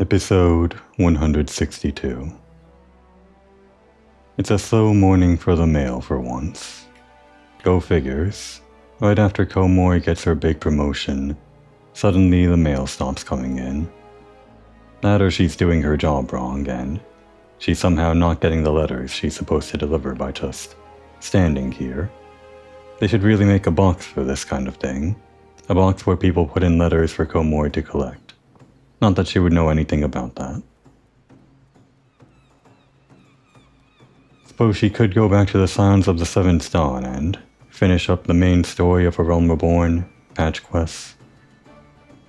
Episode 162. It's a slow morning for the mail for once. Go figures. Right after Komori gets her big promotion, suddenly the mail stops coming in. That or she's doing her job wrong and she's somehow not getting the letters she's supposed to deliver by just standing here. They should really make a box for this kind of thing. A box where people put in letters for Komori to collect. Not that she would know anything about that. Suppose she could go back to the Sounds of the Seventh Dawn and finish up the main story of A Realm Reborn patch quests.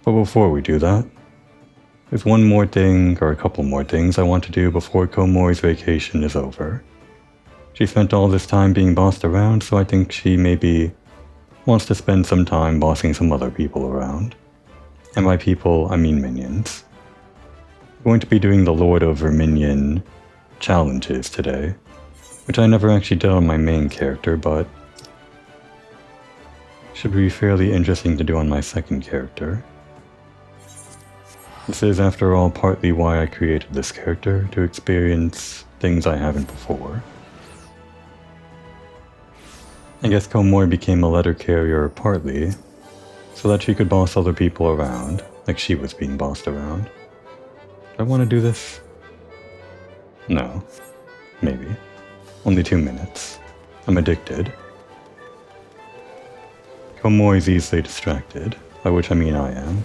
But before we do that, there's one more thing, or a couple more things I want to do before Komori's vacation is over. She spent all this time being bossed around, so I think she maybe wants to spend some time bossing some other people around. And by people, I mean minions. I'm going to be doing the Lord of Verminion challenges today, which I never actually did on my main character, but should be fairly interesting to do on my second character. This is, after all, partly why I created this character, to experience things I haven't before. I guess Komori became a letter carrier partly, so that she could boss other people around, like she was being bossed around. Do I want to do this? No. Maybe. Only 2 minutes. I'm addicted. Komori's easily distracted, by which I mean I am.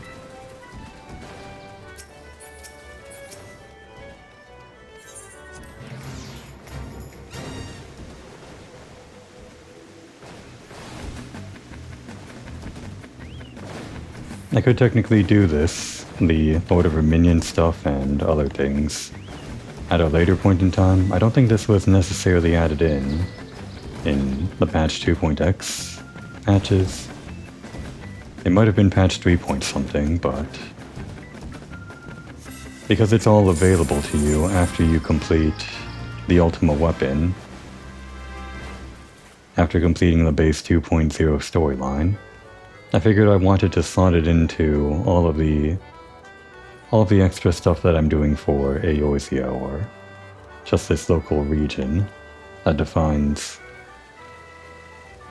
I could technically do this, the Lord of Verminion stuff and other things, at a later point in time. I don't think this was necessarily added in the patch 2.x patches. It might have been patch 3 point something, but because it's all available to you after you complete the Ultimate Weapon, after completing the base 2.0 storyline, I figured I wanted to slot it into all of the extra stuff that I'm doing for Eorzea, or just this local region that defines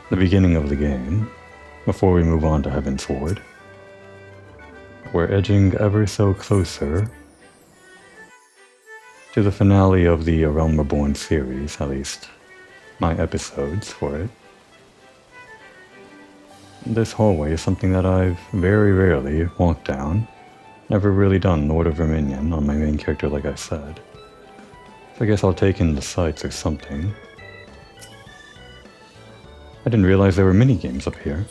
the beginning of the game before we move on to Heavensward. We're edging ever so closer to the finale of the A Realm Reborn series, at least my episodes for it. This hallway is something that I've very rarely walked down. Never really done Lord of Verminion on my main character, like I said. So I guess I'll take in the sights or something. I didn't realize there were mini-games up here.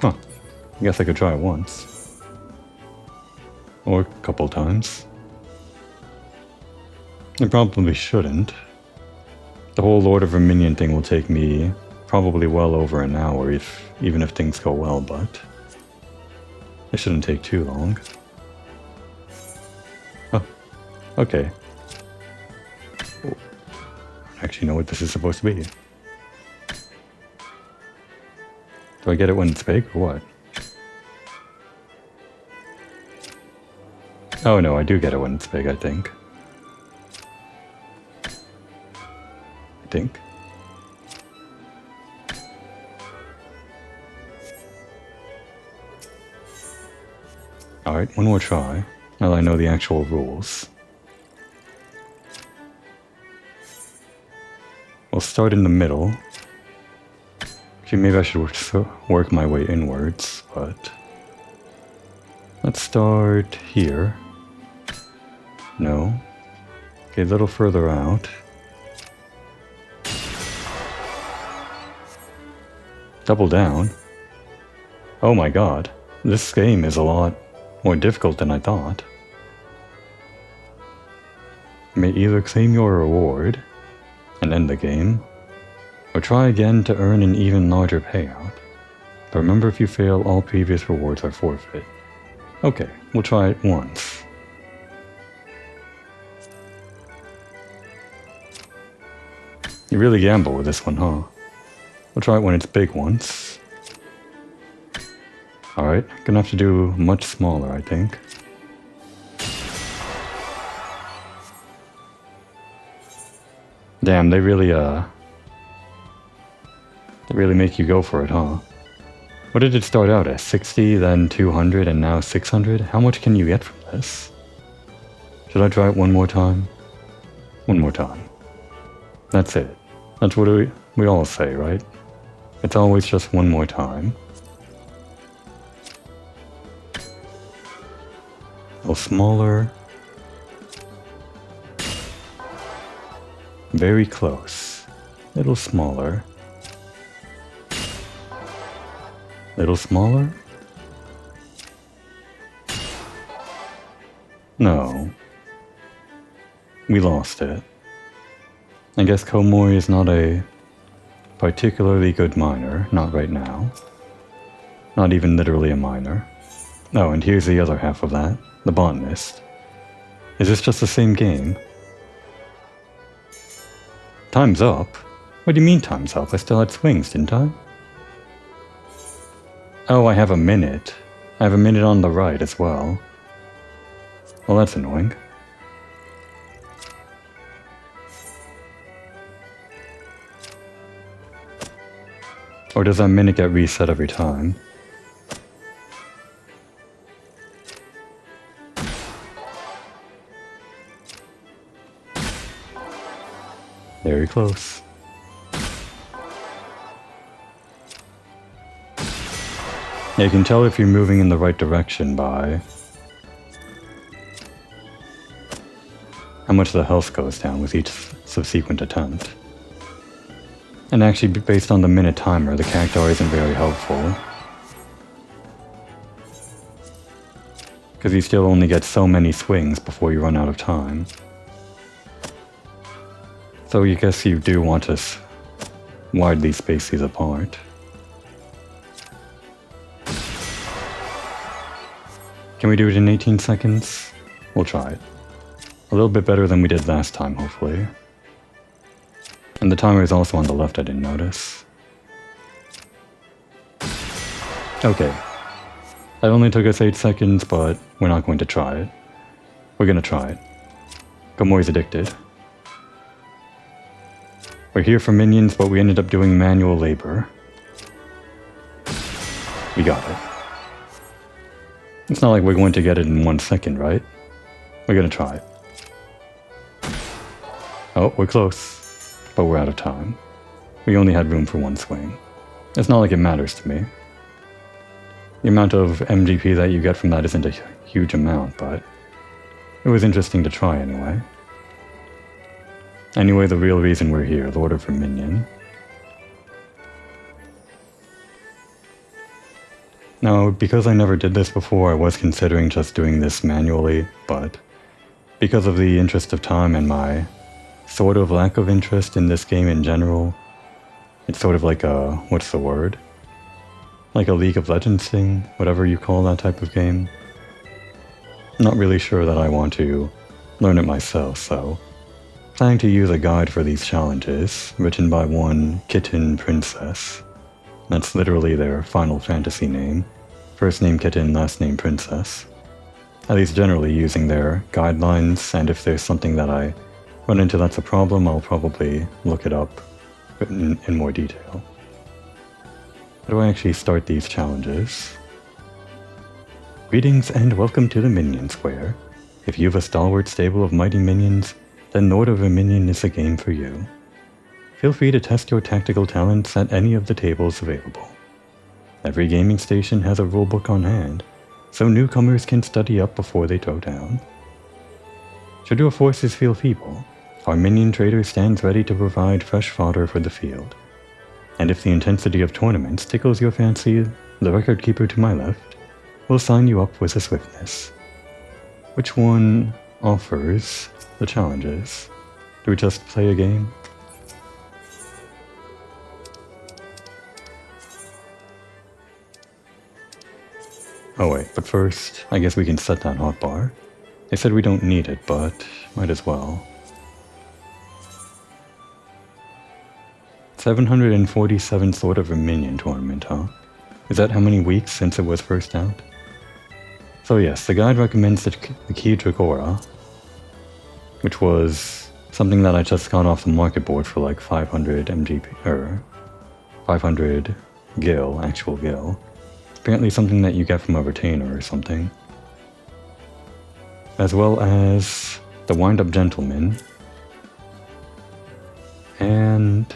Huh. I guess I could try it once. Or a couple times. I probably shouldn't. The whole Lord of Verminion thing will take me probably well over an hour, even if things go well, but it shouldn't take too long. Oh, okay. I actually know what this is supposed to be. Do I get it when it's big, or what? Oh no, I do get it when it's big, I think. Alright, one more try, now that I know the actual rules. We'll start in the middle. Actually, maybe I should work my way inwards, but let's start here. No. Okay, a little further out. Double down. Oh my god, this game is a lot more difficult than I thought. You may either claim your reward and end the game, or try again to earn an even larger payout. But remember, if you fail, all previous rewards are forfeit. Okay, we'll try it once. You really gamble with this one, huh? We'll try it when it's big once. Alright, gonna have to do much smaller, I think. Damn, they really make you go for it, huh? What did it start out as? 60, then 200, and now 600? How much can you get from this? Should I try it one more time? One more time. That's it. That's what we all say, right? It's always just one more time. A little smaller. Very close. A little smaller. Little smaller? No. We lost it. I guess Komori is not a particularly good miner, not right now. Not even literally a miner. Oh, and here's the other half of that, the botanist. Is this just the same game? Time's up? What do you mean time's up? I still had swings, didn't I? Oh, I have a minute. I have a minute on the right as well. Well, that's annoying. Or does that minute get reset every time? Very close. Yeah, you can tell if you're moving in the right direction by how much the health goes down with each subsequent attempt. And actually, based on the minute timer, the cactuar isn't very helpful. Because you still only get so many swings before you run out of time. So I guess you do want to widely space these apart. Can we do it in 18 seconds? We'll try it. A little bit better than we did last time, hopefully. And the timer is also on the left, I didn't notice. Okay. That only took us 8 seconds, but we're not going to try it. We're gonna try it. Komori's addicted. We're here for minions, but we ended up doing manual labor. We got it. It's not like we're going to get it in 1 second, right? We're gonna try it. Oh, we're close. But we're out of time. We only had room for 1 swing. It's not like it matters to me. The amount of MGP that you get from that isn't a huge amount, but it was interesting to try anyway. Anyway, the real reason we're here, Lord of Verminion. Now, because I never did this before, I was considering just doing this manually, but because of the interest of time and my sort of lack of interest in this game in general, it's sort of like a, what's the word? Like a League of Legends thing, whatever you call that type of game. I'm not really sure that I want to learn it myself, so planning to use a guide for these challenges, written by one Kitten Princess. That's literally their Final Fantasy name. First name Kitten, last name Princess. At least generally using their guidelines, and if there's something that I run into that's a problem, I'll probably look it up in more detail. How do I actually start these challenges? Greetings and welcome to the Minion Square. If you have a stalwart stable of mighty minions, then Lord of Verminion is a game for you. Feel free to test your tactical talents at any of the tables available. Every gaming station has a rulebook on hand, so newcomers can study up before they throw down. Should your forces feel feeble, our minion trader stands ready to provide fresh fodder for the field. And if the intensity of tournaments tickles your fancy, the record keeper to my left will sign you up with a swiftness. Which one offers the challenges? Do we just play a game? Oh wait, but first, I guess we can set that hotbar. They said we don't need it, but might as well. 747 sort of a minion tournament, huh? Is that how many weeks since it was first out? So yes, the guide recommends the key Dragora, which was something that I just got off the market board for like 500 MGP, or 500 gil, actual gil. Apparently something that you get from a retainer or something. As well as the Wind-Up Gentleman. And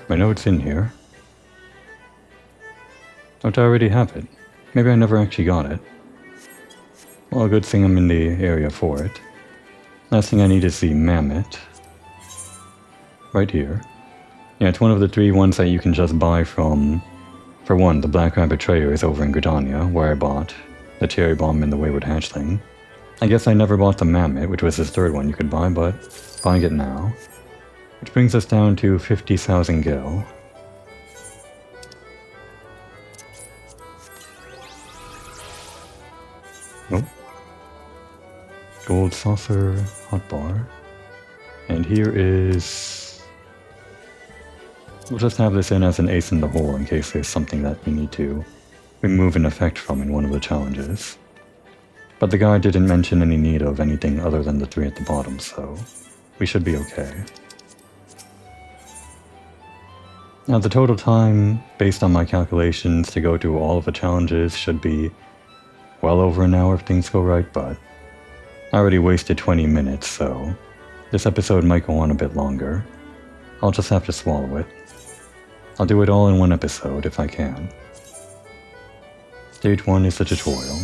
I know it's in here. Don't I already have it? Maybe I never actually got it. Well, a good thing I'm in the area for it. Last thing I need is the Mammoth. Right here. Yeah, it's one of the 3 ones that you can just buy from... For one, the Black Rabbit Trader is over in Gridania, where I bought the Cherry Bomb and the Wayward Hatchling. I guess I never bought the Mammoth, which was the 3rd one you could buy, but buying it now. Which brings us down to 50,000 gil. Nope. Gold saucer hotbar. And here is... We'll just have this in as an ace in the hole in case there's something that we need to remove an effect from in one of the challenges. But the guide didn't mention any need of anything other than the 3 at the bottom, so we should be okay. Now the total time, based on my calculations, to go through all of the challenges should be well over an hour if things go right, but I already wasted 20 minutes, so this episode might go on a bit longer. I'll just have to swallow it. I'll do it all in one episode if I can. Stage 1 is the tutorial.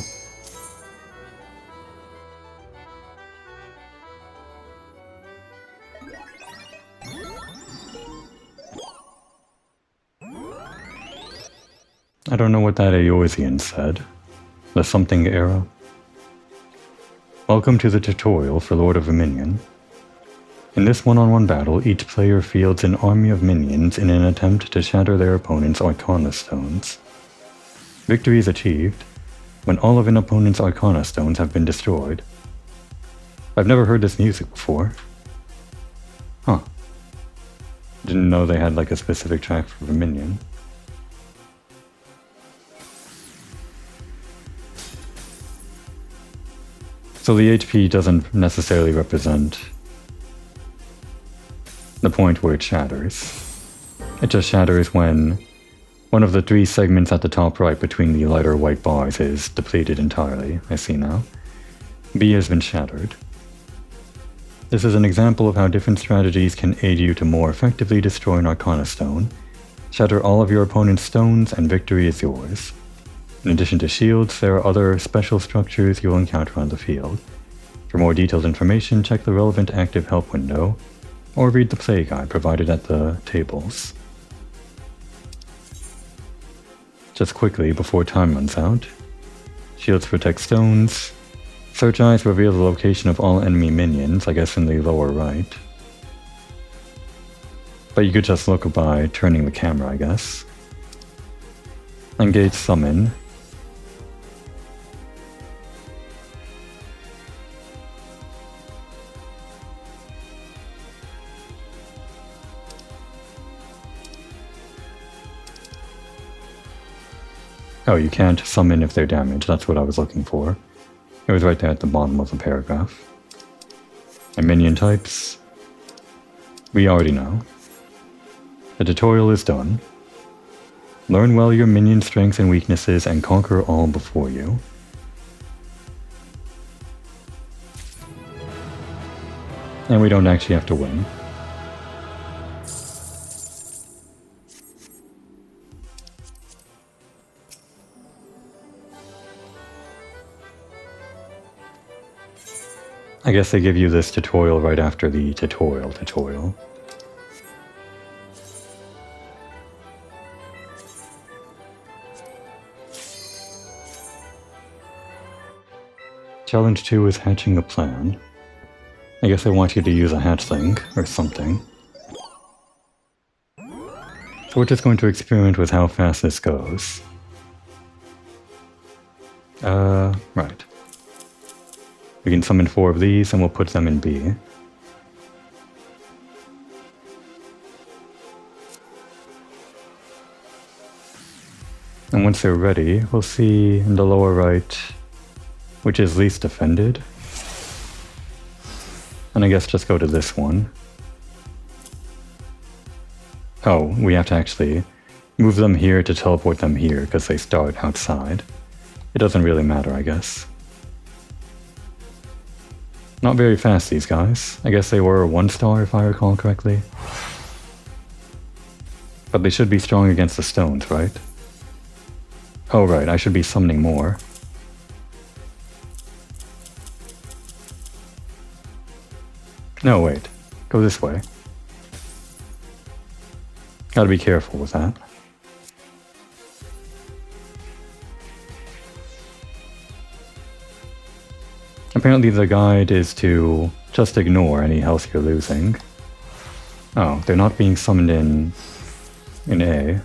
I don't know what that Eorzean said. The something era. Welcome to the tutorial for Lord of Verminion. In this one-on-one battle, each player fields an army of minions in an attempt to shatter their opponent's Arcana Stones. Victory is achieved when all of an opponent's Arcana Stones have been destroyed. I've never heard this music before. Huh. Didn't know they had like a specific track for Verminion. So the HP doesn't necessarily represent the point where it shatters. It just shatters when one of the 3 segments at the top right between the lighter white bars is depleted entirely. I see now. B has been shattered. This is an example of how different strategies can aid you to more effectively destroy an Arcana Stone. Shatter all of your opponent's stones and victory is yours. In addition to shields, there are other special structures you'll encounter on the field. For more detailed information, check the relevant active help window, or read the play guide provided at the tables. Just quickly, before time runs out, shields protect stones, search eyes reveal the location of all enemy minions, I guess in the lower right. But you could just look by turning the camera, I guess. Engage summon. Oh, you can't summon if they're damaged, that's what I was looking for. It was right there at the bottom of the paragraph. And minion types, we already know. The tutorial is done. Learn well your minion strengths and weaknesses and conquer all before you. And we don't actually have to win. I guess they give you this tutorial right after the tutorial. Challenge 2 is hatching a plan. I guess I want you to use a hatchling or something. So we're just going to experiment with how fast this goes. Right. We can summon 4 of these and we'll put them in B. once they're ready, we'll see in the lower right which is least defended. And I guess just go to this one. Oh, we have to actually move them here to teleport them here because they start outside. It doesn't really matter, I guess. Not very fast, these guys. I guess they were a 1-star if I recall correctly. But they should be strong against the stones, right? Oh right, I should be summoning more. No, wait. Go this way. Gotta be careful with that. Apparently the guide is to just ignore any health you're losing. Oh, they're not being summoned in A.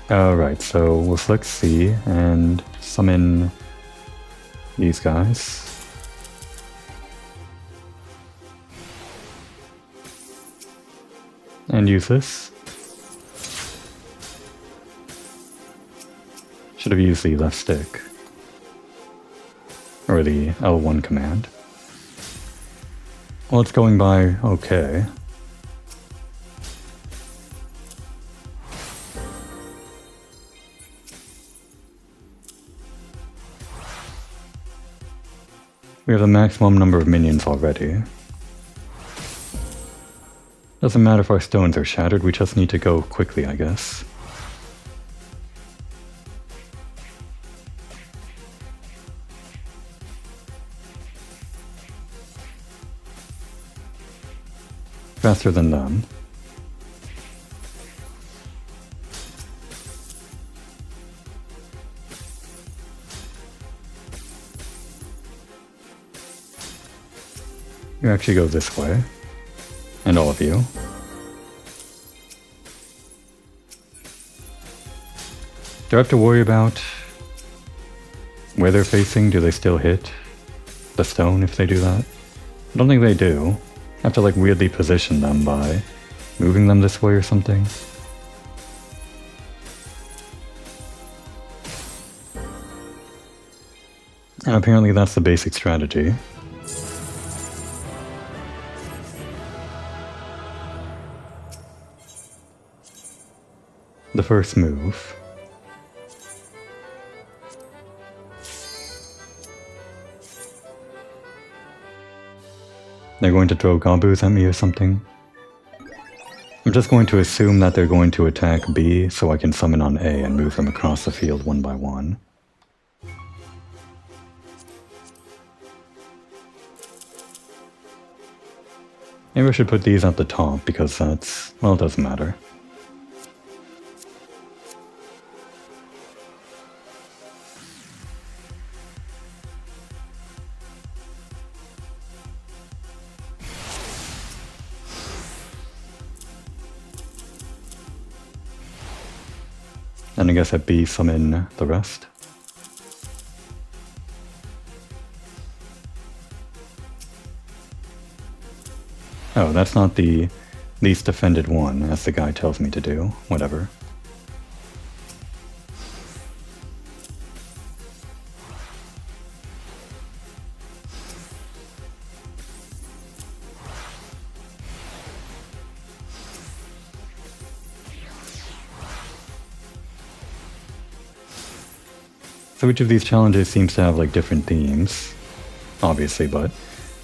Alright, so we'll select C and summon these guys. And use this. Should have used the left stick. Or the L1 command. Well, it's going by okay. We have the maximum number of minions already. Doesn't matter if our stones are shattered, we just need to go quickly, I guess. Faster than them. You actually go this way. And all of you. Do I have to worry about where they're facing? Do they still hit the stone if they do that? I don't think they do. I have to like weirdly position them by moving them this way or something. And apparently that's the basic strategy. The first move. They're going to throw gobboos at me or something. I'm just going to assume that they're going to attack B so I can summon on A and move them across the field one by one. Maybe I should put these at the top because that's, well, it doesn't matter. And I guess at B summon the rest. Oh, that's not the least defended one, as the guy tells me to do. Whatever. So each of these challenges seems to have like different themes, obviously, but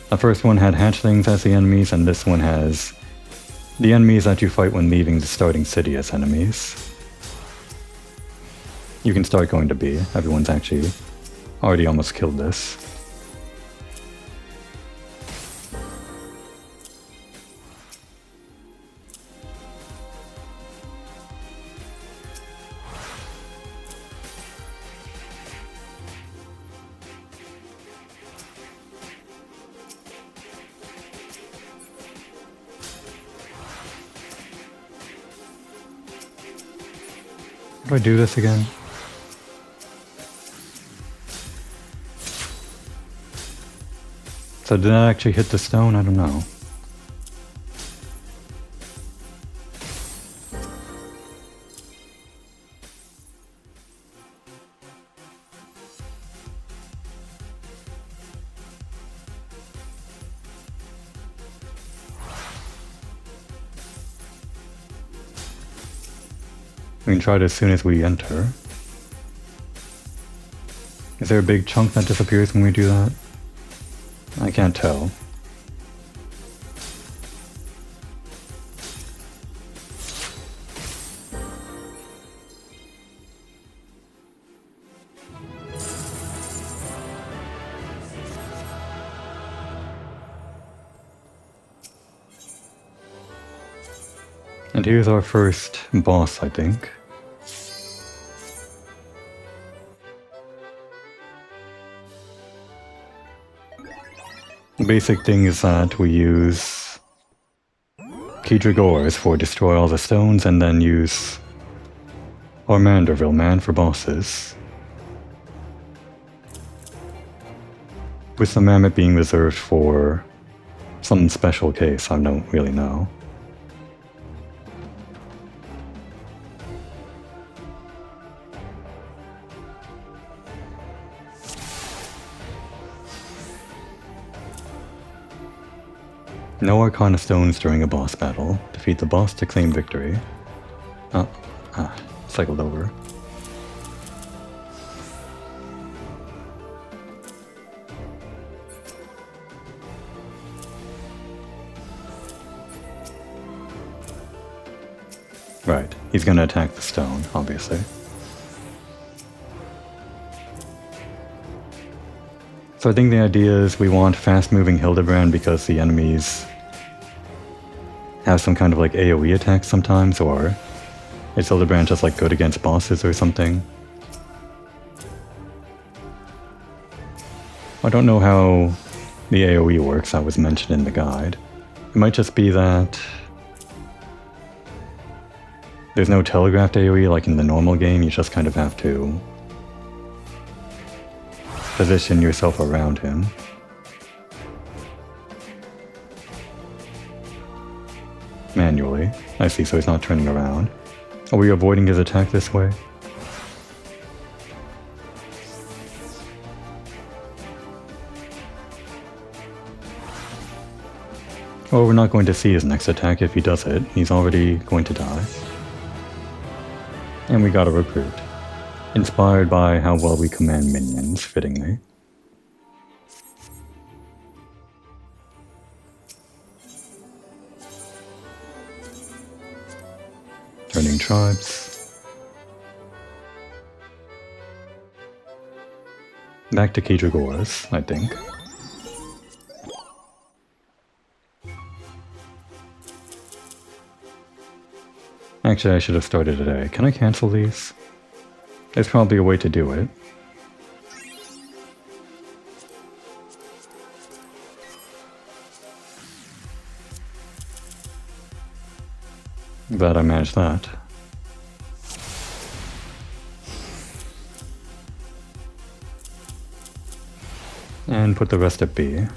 the first one had hatchlings as the enemies, and this one has the enemies that you fight when leaving the starting city as enemies. You can start going to B. Everyone's actually already almost killed this. How do I do this again? So did that actually hit the stone? I don't know. We can try it as soon as we enter. Is there a big chunk that disappears when we do that? I can't tell. And here's our first boss, I think. The basic thing is that we use Keydrigors for destroy all the stones and then use our Manderville man for bosses. With the Mammoth being reserved for some special case, I don't really know. No Arcana Stones during a boss battle. Defeat the boss to claim victory. Cycled over. Right, he's gonna attack the stone, obviously. So I think the idea is we want fast-moving Hildebrand because the enemies have some kind of like AoE attack sometimes, or is Hildebrand just like good against bosses or something? I don't know how the AoE works, that was mentioned in the guide. It might just be that there's no telegraphed AoE like in the normal game, you just kind of have to position yourself around him. Manually. I see, so he's not turning around. Are we avoiding his attack this way? Oh, we're not going to see his next attack if he does it. He's already going to die. And we got a recruit. Inspired by how well we command minions, fittingly. Turning tribes. Back to Keydrigors, I think. Actually, I should have started today. Can I cancel these? There's probably a way to do it. Glad I managed that. And put the rest at B.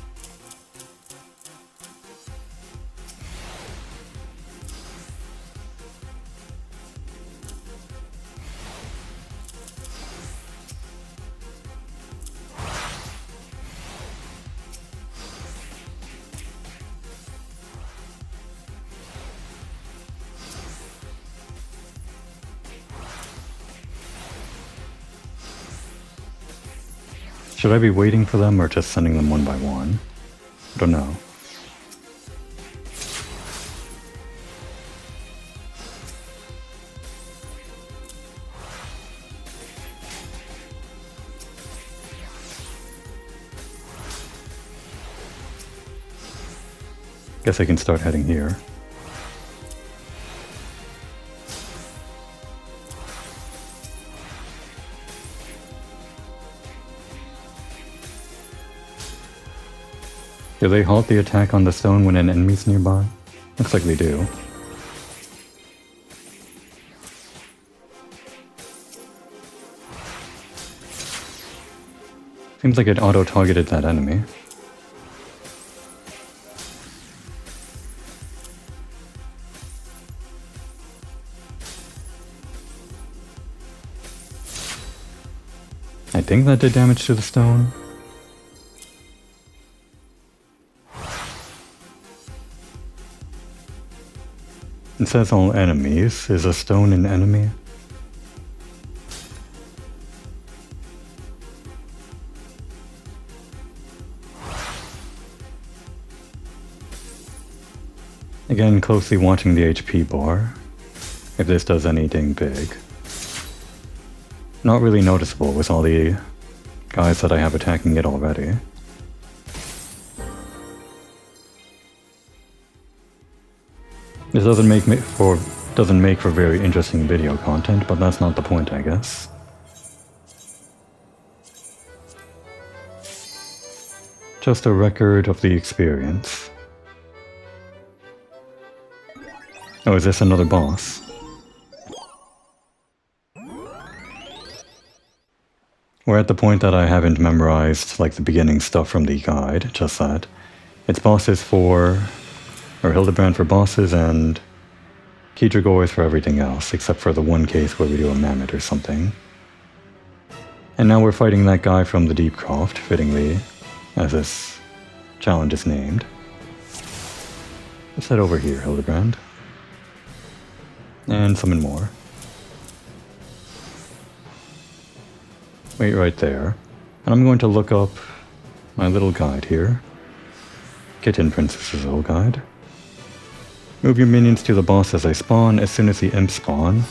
Should I be waiting for them or just sending them one by one? I don't know. Guess I can start heading here. Do they halt the attack on the stone when an enemy's nearby? Looks like they do. Seems like it auto-targeted that enemy. I think that did damage to the stone. It says all enemies. Is a stone an enemy? Again, closely watching the HP bar, if this does anything big. Not really noticeable with all the guys that I have attacking it already. This doesn't make for very interesting video content, but that's not the point, I guess. Just a record of the experience. Oh, is this another boss? We're at the point that I haven't memorized, like, the beginning stuff from the guide, just that. It's bosses for... or Hildebrand for bosses, and Keedragor for everything else, except for the one case where we do a mammoth or something. And now we're fighting that guy from the Deep Croft, fittingly, as this challenge is named. Let's head over here, Hildebrand. And summon more. Wait right there. And I'm going to look up my little guide here. Kitten Princess's little guide. Move your minions to the boss as they spawn. As soon as the imps spawn,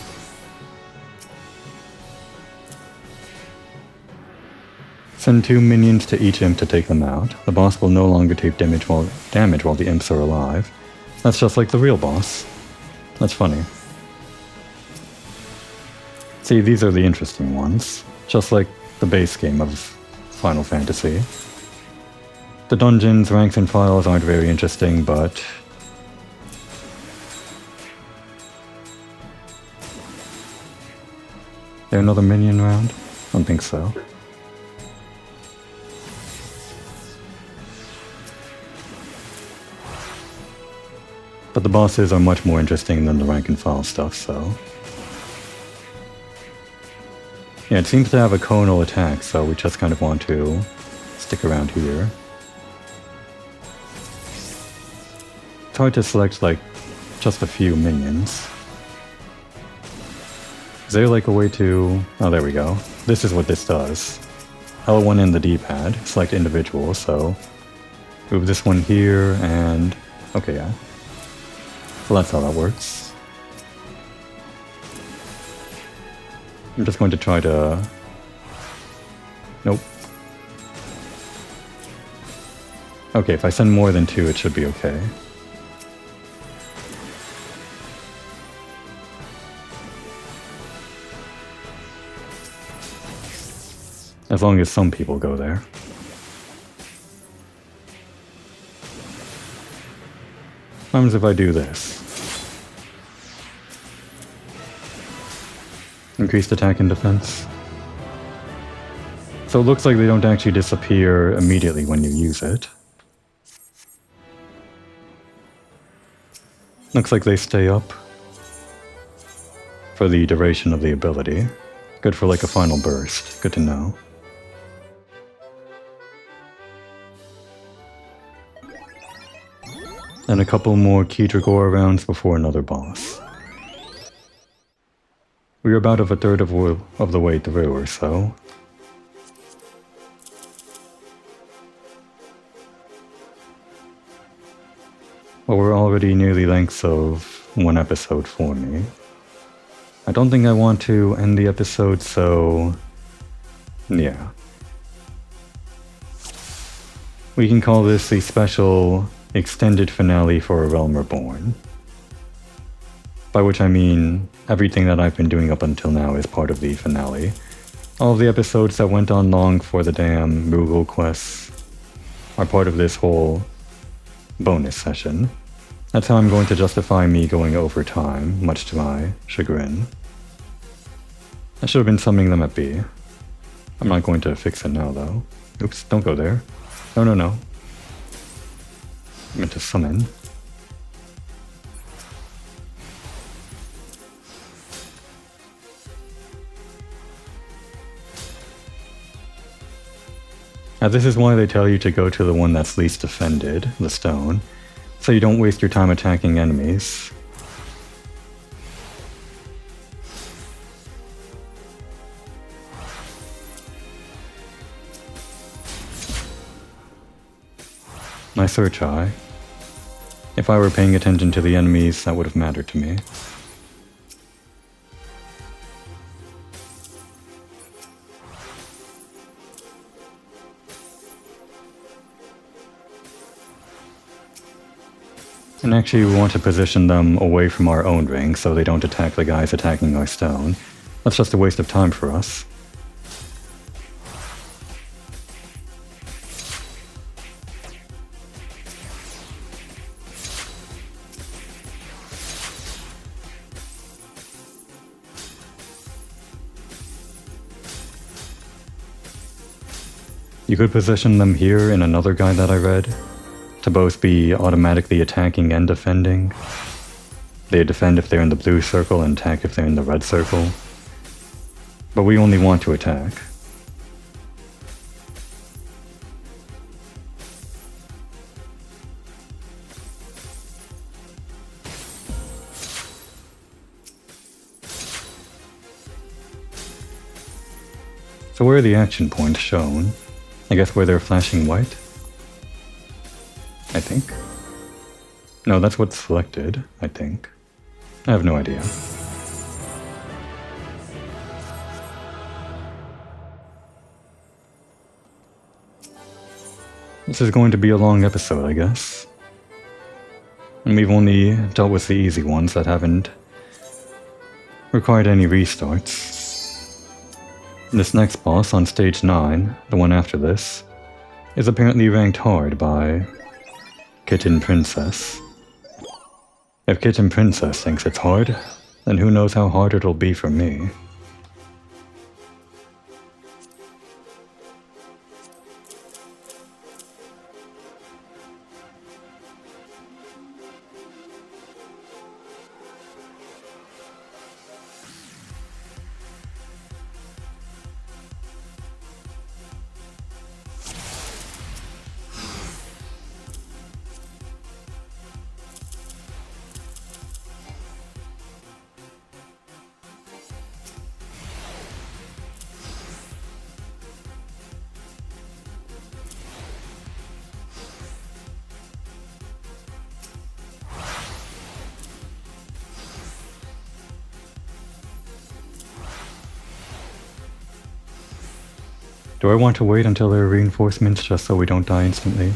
send 2 minions to each imp to take them out. The boss will no longer take damage while the imps are alive. That's just like the real boss. That's funny. See, these are the interesting ones. Just like the base game of Final Fantasy. The dungeons, ranks, and files aren't very interesting, but... there another minion round? I don't think so. But the bosses are much more interesting than the rank and file stuff, so... yeah, it seems to have a conal attack, so we just kind of want to stick around here. It's hard to select, like, just a few minions. Is there, like, a way to... oh, there we go. This is what this does. L1 in the D-pad, select individual, so... move this one here, and... okay, yeah. So that's how that works. I'm just going to try to... nope. Okay, if I send more than 2, it should be okay. As long as some people go there. What happens if I do this? Increased attack and defense. So it looks like they don't actually disappear immediately when you use it. Looks like they stay up for the duration of the ability. Good for like a final burst. Good to know. And a couple more Keedragor rounds before another boss. We're about a third of the way through or so. But we're already near the length of one episode for me. I don't think I want to end the episode, so... yeah. We can call this the special extended finale for A Realm Reborn. By which I mean, everything that I've been doing up until now is part of the finale. All of the episodes that went on long for the damn Moogle quests are part of this whole bonus session. That's how I'm going to justify me going over time, much to my chagrin. I should have been summoning them at B. I'm not going to fix it now, though. Oops, don't go there. No, no, no. I meant to summon. Now this is why they tell you to go to the one that's least defended, the stone, so you don't waste your time attacking enemies. My search eye. If I were paying attention to the enemies, that would have mattered to me. And actually we want to position them away from our own ring so they don't attack the guys attacking our stone. That's just a waste of time for us. You could position them here in another guide that I read, to both be automatically attacking and defending. They defend if they're in the blue circle and attack if they're in the red circle. But we only want to attack. So where are the action points shown? I guess where they're flashing white? I think. No, that's what's selected, I think. I have no idea. This is going to be a long episode, I guess. And we've only dealt with the easy ones that haven't required any restarts. This next boss on stage 9, the one after this, is apparently ranked hard by Kitten Princess. If Kitten Princess thinks it's hard, then who knows how hard it'll be for me. Do I want to wait until there are reinforcements just so we don't die instantly?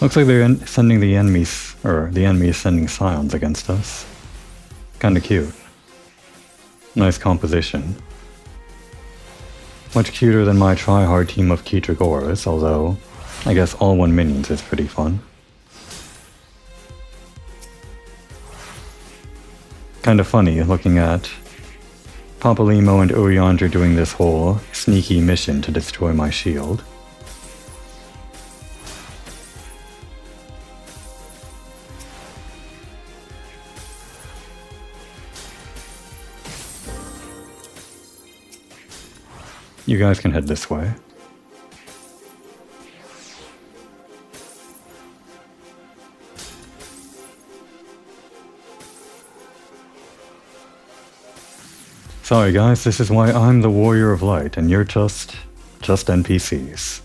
Looks like they're sending the enemies, or the enemy is sending scions against us. Kinda cute. Nice composition. Much cuter than my try-hard team of Keetragoras, although I guess all one minions is pretty fun. Kinda funny looking at Papalimo and Urianger doing this whole sneaky mission to destroy my shield. You guys can head this way. Sorry guys, this is why I'm the Warrior of Light and you're just NPCs.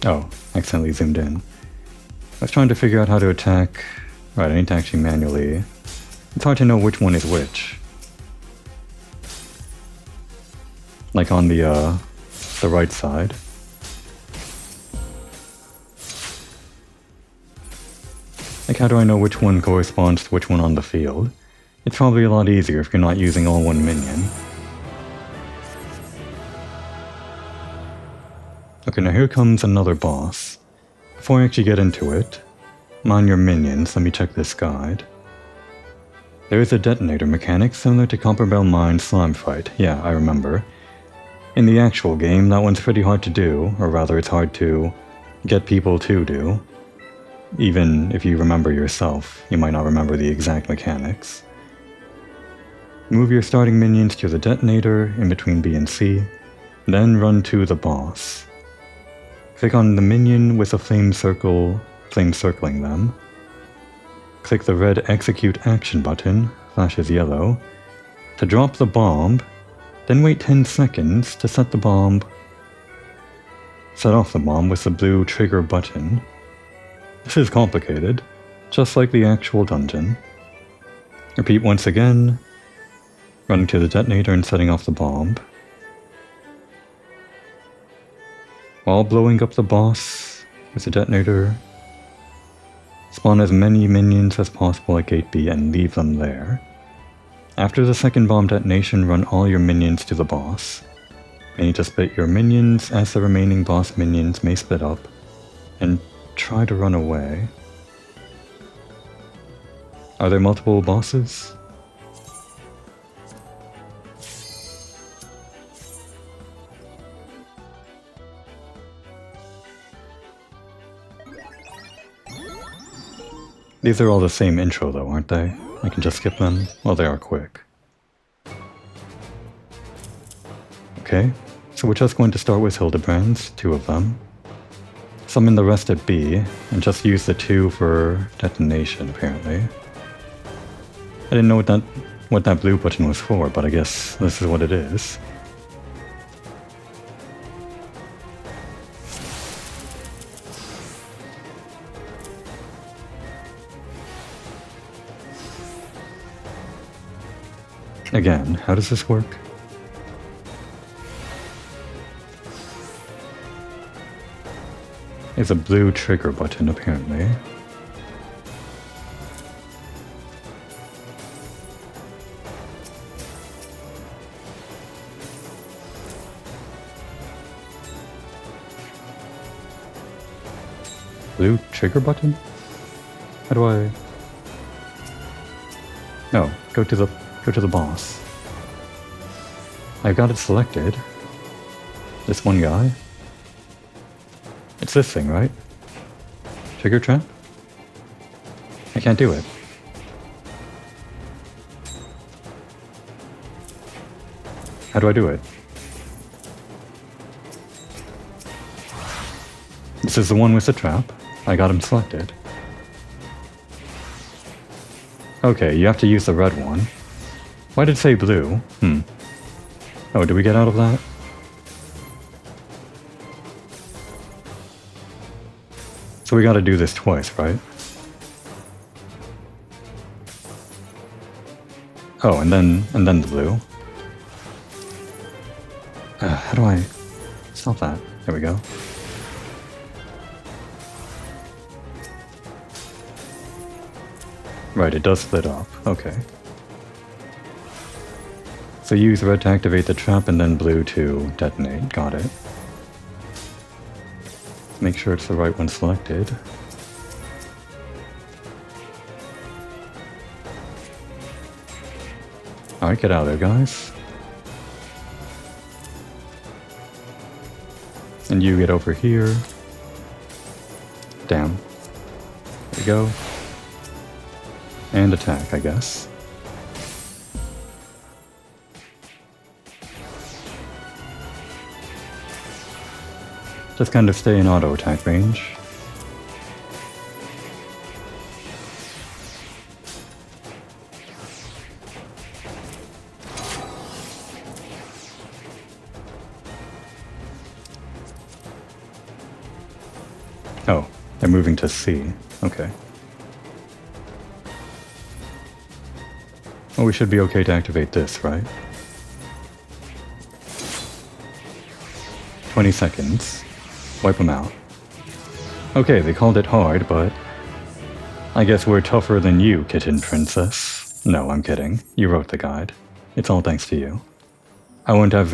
Oh, accidentally zoomed in. I was trying to figure out how to attack. Right, I need to actually manually. It's hard to know which one is which. Like on the right side. Like how do I know which one corresponds to which one on the field? It's probably a lot easier if you're not using all one minion. Okay, now here comes another boss. Before I actually get into it, mind your minions, let me check this guide. There is a detonator mechanic similar to Copperbell Mine's slime fight. Yeah, I remember. In the actual game, that one's pretty hard to do, or rather it's hard to get people to do. Even if you remember yourself, you might not remember the exact mechanics. Move your starting minions to the detonator in between B and C, then run to the boss. Click on the minion with a flame circling them. Click the red execute action button, flashes yellow, to drop the bomb, then wait 10 seconds to set off the bomb with the blue trigger button. This is complicated, just like the actual dungeon. Repeat once again, running to the detonator and setting off the bomb. While blowing up the boss with the detonator, spawn as many minions as possible at gate B and leave them there. After the second bomb detonation, run all your minions to the boss. You need to split your minions as the remaining boss minions may split up, and try to run away. Are there multiple bosses? These are all the same intro though, aren't they? I can just skip them? Well, they are quick. Okay, so we're just going to start with Hildebrands, 2 of them. Summon the rest at B, and just use the 2 for detonation, apparently. I didn't know what that blue button was for, but I guess this is what it is. Again, how does this work? It's a blue trigger button, apparently. Blue trigger button? How do I... No, go to the boss. I've got it selected. This one guy. It's this thing, right? Trigger trap? I can't do it. How do I do it? This is the one with the trap. I got him selected. Okay, you have to use the red one. Why did it say blue? Oh, did we get out of that? So we gotta do this twice, right? Oh, and then the blue. How do I stop that? There we go. Right, it does split up. Okay. So use red to activate the trap and then blue to detonate. Got it. Make sure it's the right one selected. Alright, get out of there, guys. And you get over here. Damn. There we go. And attack, I guess. Just kind of stay in auto attack range. Oh, they're moving to C. Okay. Well, we should be okay to activate this, right? 20 seconds. Wipe them out. Okay, they called it hard, but I guess we're tougher than you, Kitten Princess. No, I'm kidding. You wrote the guide. It's all thanks to you. I would have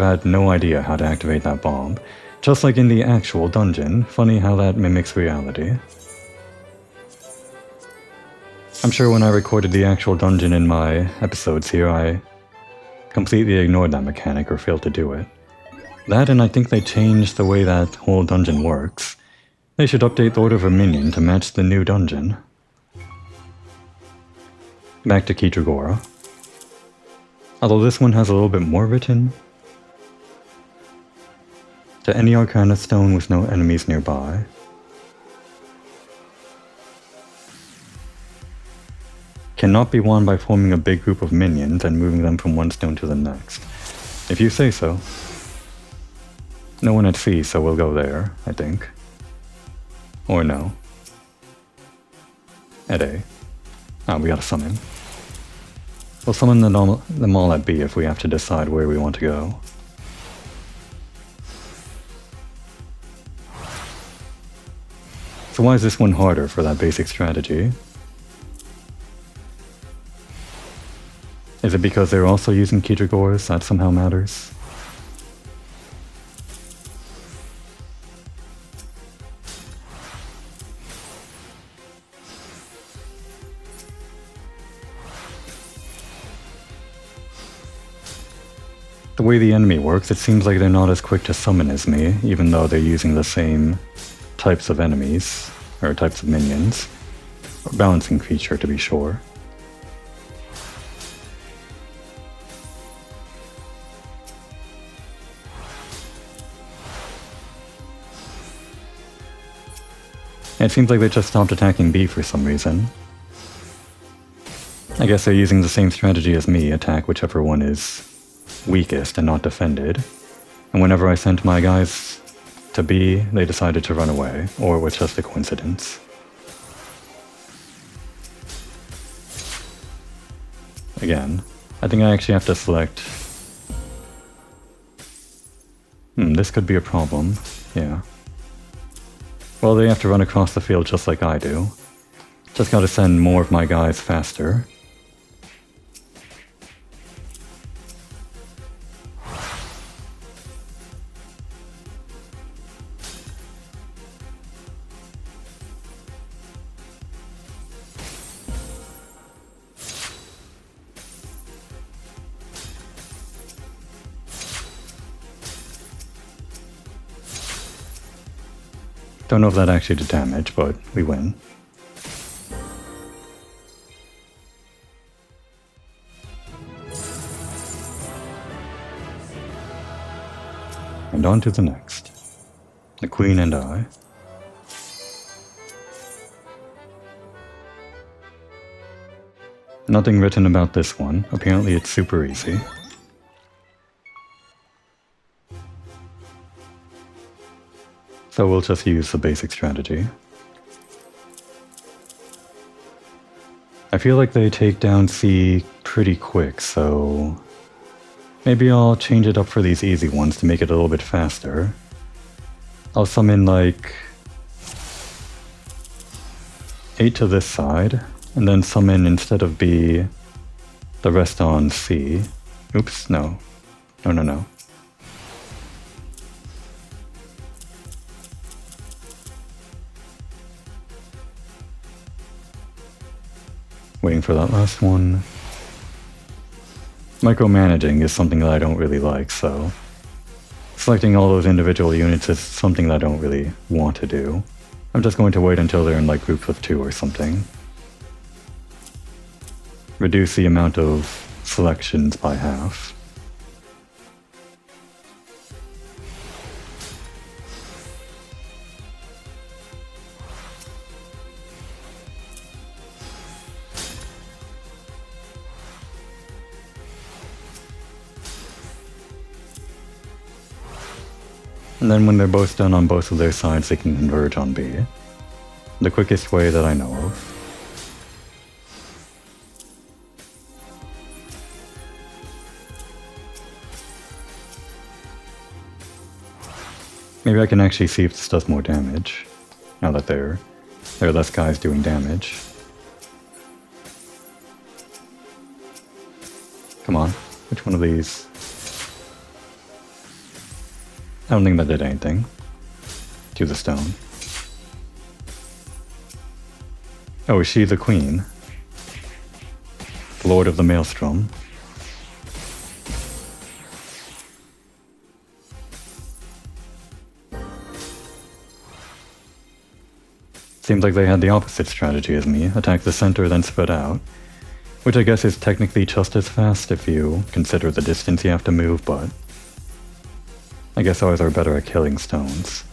had no idea how to activate that bomb. Just like in the actual dungeon. Funny how that mimics reality. I'm sure when I recorded the actual dungeon in my episodes here, I completely ignored that mechanic or failed to do it. That, and I think they changed the way that whole dungeon works. They should update the Order of Verminion to match the new dungeon. Back to Kitragora. Although this one has a little bit more written. To any Arcana Stone with no enemies nearby. Cannot be won by forming a big group of minions and moving them from one stone to the next. If you say so. No one at C, so we'll go there, I think. Or no. At A. Ah, we gotta summon. We'll summon them all at B if we have to decide where we want to go. So why is this one harder for that basic strategy? Is it because they're also using Kitragors that somehow matters? The way the enemy works, it seems like they're not as quick to summon as me, even though they're using the same types of enemies, or types of minions. A balancing feature, to be sure. It seems like they just stopped attacking B for some reason. I guess they're using the same strategy as me, attack whichever one is weakest and not defended. And whenever I sent my guys to B, they decided to run away, or it was just a coincidence. Again, I think I actually have to select... this could be a problem, yeah. Well, they have to run across the field just like I do. Just gotta send more of my guys faster. Don't know if that actually did damage, but we win. And on to the next. The Queen and I. Nothing written about this one. Apparently it's super easy. So we'll just use the basic strategy. I feel like they take down C pretty quick, so maybe I'll change it up for these easy ones to make it a little bit faster. I'll summon like 8 to this side, and then summon instead of B, the rest on C. Oops, no. No. Waiting for that last one. Micromanaging is something that I don't really like, so selecting all those individual units is something that I don't really want to do. I'm just going to wait until they're in like groups of 2 or something. Reduce the amount of selections by half. And then when they're both done on both of their sides, they can converge on B. The quickest way that I know of. Maybe I can actually see if this does more damage, now that there are less guys doing damage. Come on, which one of these? I don't think that did anything to the stone. Oh, is she the queen? The Lord of the Maelstrom. Seems like they had the opposite strategy as me, attack the center then spread out. Which I guess is technically just as fast if you consider the distance you have to move, but I guess ours are better at killing stones.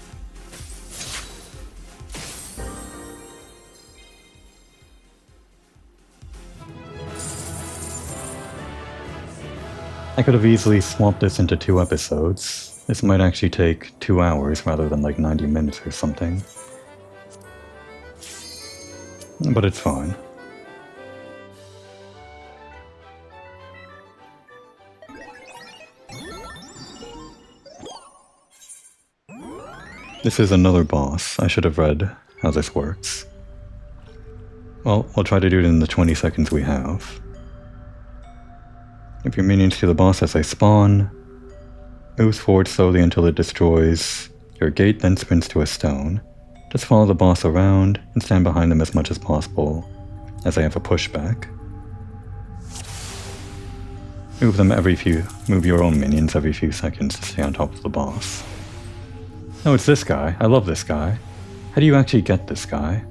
I could have easily swapped this into 2 episodes. This might actually take 2 hours rather than like 90 minutes or something. But it's fine. This is another boss. I should have read how this works. Well, I'll try to do it in the 20 seconds we have. If your minions to the boss as they spawn, moves forward slowly until it destroys your gate, then sprints to a stone. Just follow the boss around and stand behind them as much as possible, as they have a pushback. Move your own minions every few seconds to stay on top of the boss. Oh, it's this guy. I love this guy. How do you actually get this guy?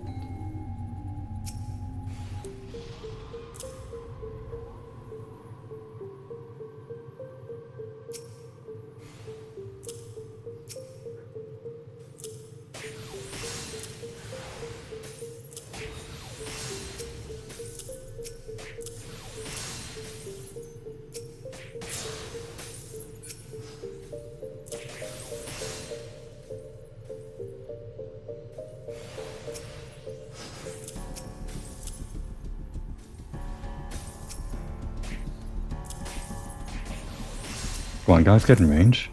Come on, guys, get in range.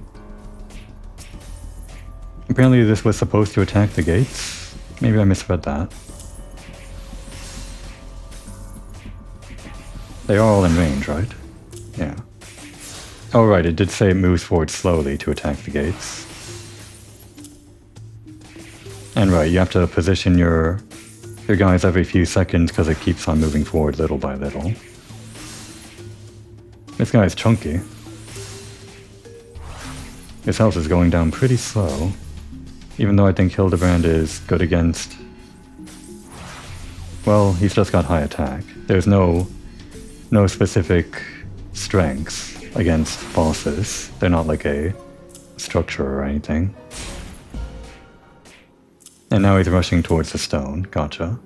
Apparently this was supposed to attack the gates. Maybe I misread that. They are all in range, right? Yeah. Oh right, it did say it moves forward slowly to attack the gates. And right, you have to position your guys every few seconds because it keeps on moving forward little by little. This guy's chunky. His health is going down pretty slow, even though I think Hildebrand is good against... Well, he's just got high attack. There's no specific strengths against bosses. They're not like a structure or anything. And now he's rushing towards the stone. Gotcha.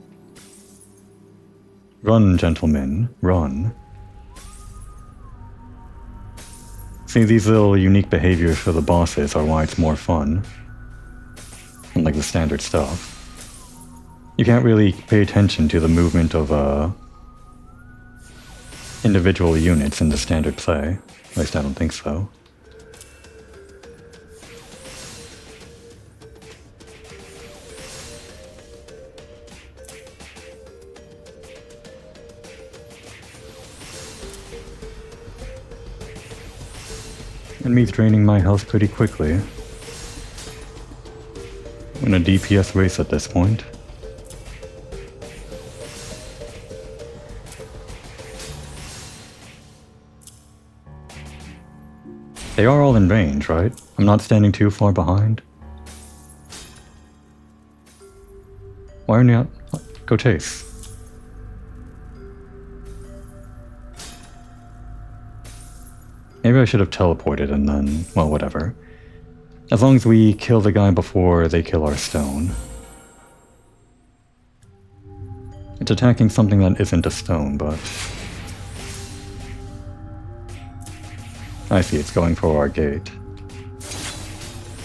Run, gentlemen, run. See, these little unique behaviors for the bosses are why it's more fun. Unlike the standard stuff. You can't really pay attention to the movement of individual units in the standard play. At least I don't think so. And me draining my health pretty quickly. I'm in a DPS race at this point. They are all in range, right? I'm not standing too far behind. Why aren't you out? Go chase. Maybe I should have teleported and then, well, whatever. As long as we kill the guy before they kill our stone. It's attacking something that isn't a stone, but... I see, it's going for our gate.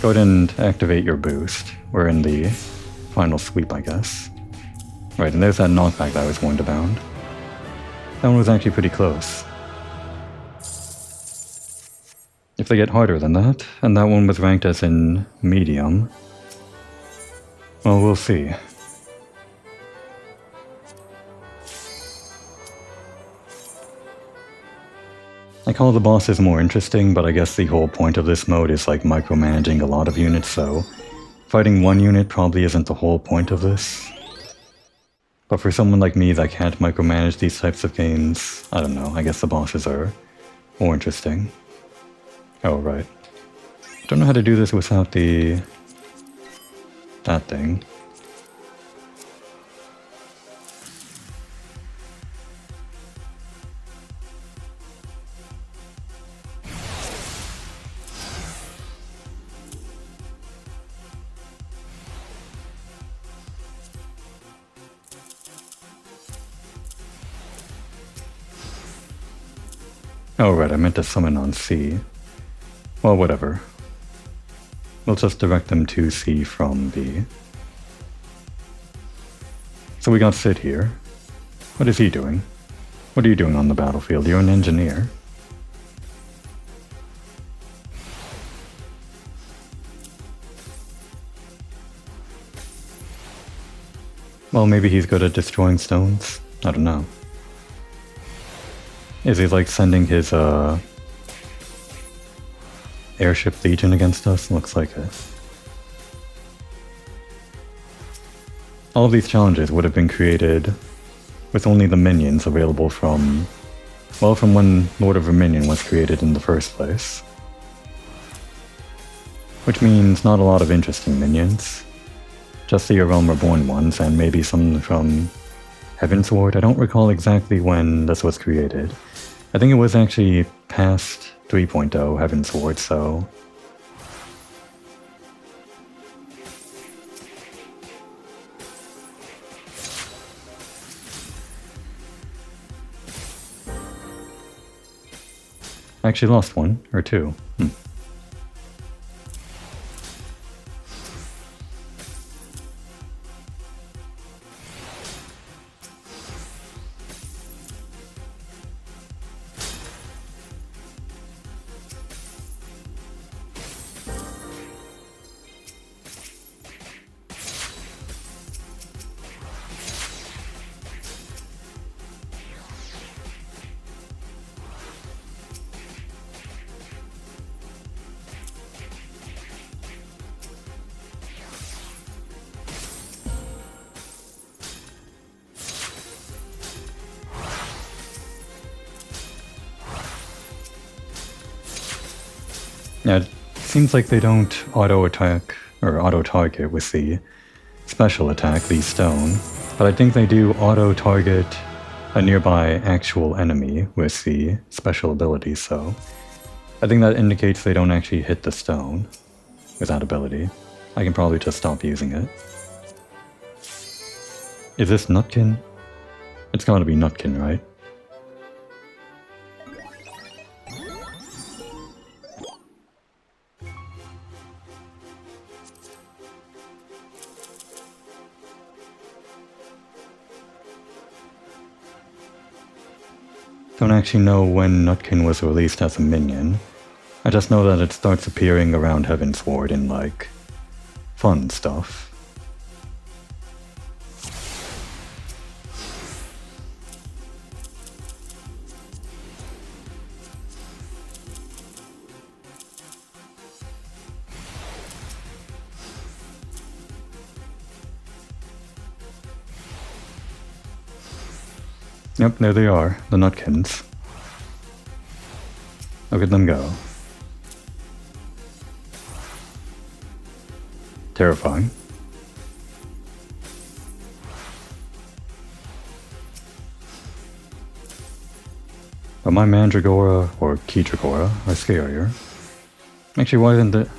Go ahead and activate your boost. We're in the final sweep, I guess. Right, and there's that knockback that I was warned about. That one was actually pretty close. If they get harder than that, and that one was ranked as in medium, well, we'll see. I call the bosses more interesting, but I guess the whole point of this mode is like micromanaging a lot of units, so fighting one unit probably isn't the whole point of this. But for someone like me that can't micromanage these types of games, I don't know, I guess the bosses are more interesting. Oh, right. Don't know how to do this without that thing. Oh right, I meant to summon on C. Well, whatever. We'll just direct them to C from B. So we got Sid here. What is he doing? What are you doing on the battlefield? You're an engineer. Well, maybe he's good at destroying stones? I don't know. Is he like sending his airship legion against us? Looks like it. All of these challenges would have been created with only the minions available from, well, from when Lord of Verminion was created in the first place. Which means not a lot of interesting minions. Just the Realm Reborn ones, and maybe some from Heavensward. I don't recall exactly when this was created. I think it was actually past 3.0 Heavensward, so... I actually lost one, or two. Yeah, it seems like they don't auto-attack or auto-target with the special attack, the stone, but I think they do auto-target a nearby actual enemy with the special ability, so I think that indicates they don't actually hit the stone with that ability. I can probably just stop using it. Is this Nutkin? It's gotta be Nutkin, right? Don't actually know when Nutkin was released as a minion. I just know that it starts appearing around Heavensward in, like, fun stuff. Yep, there they are, the Nutkins. Look at them go. Terrifying. But my Mandragora, or Keydragora, are scarier. Actually,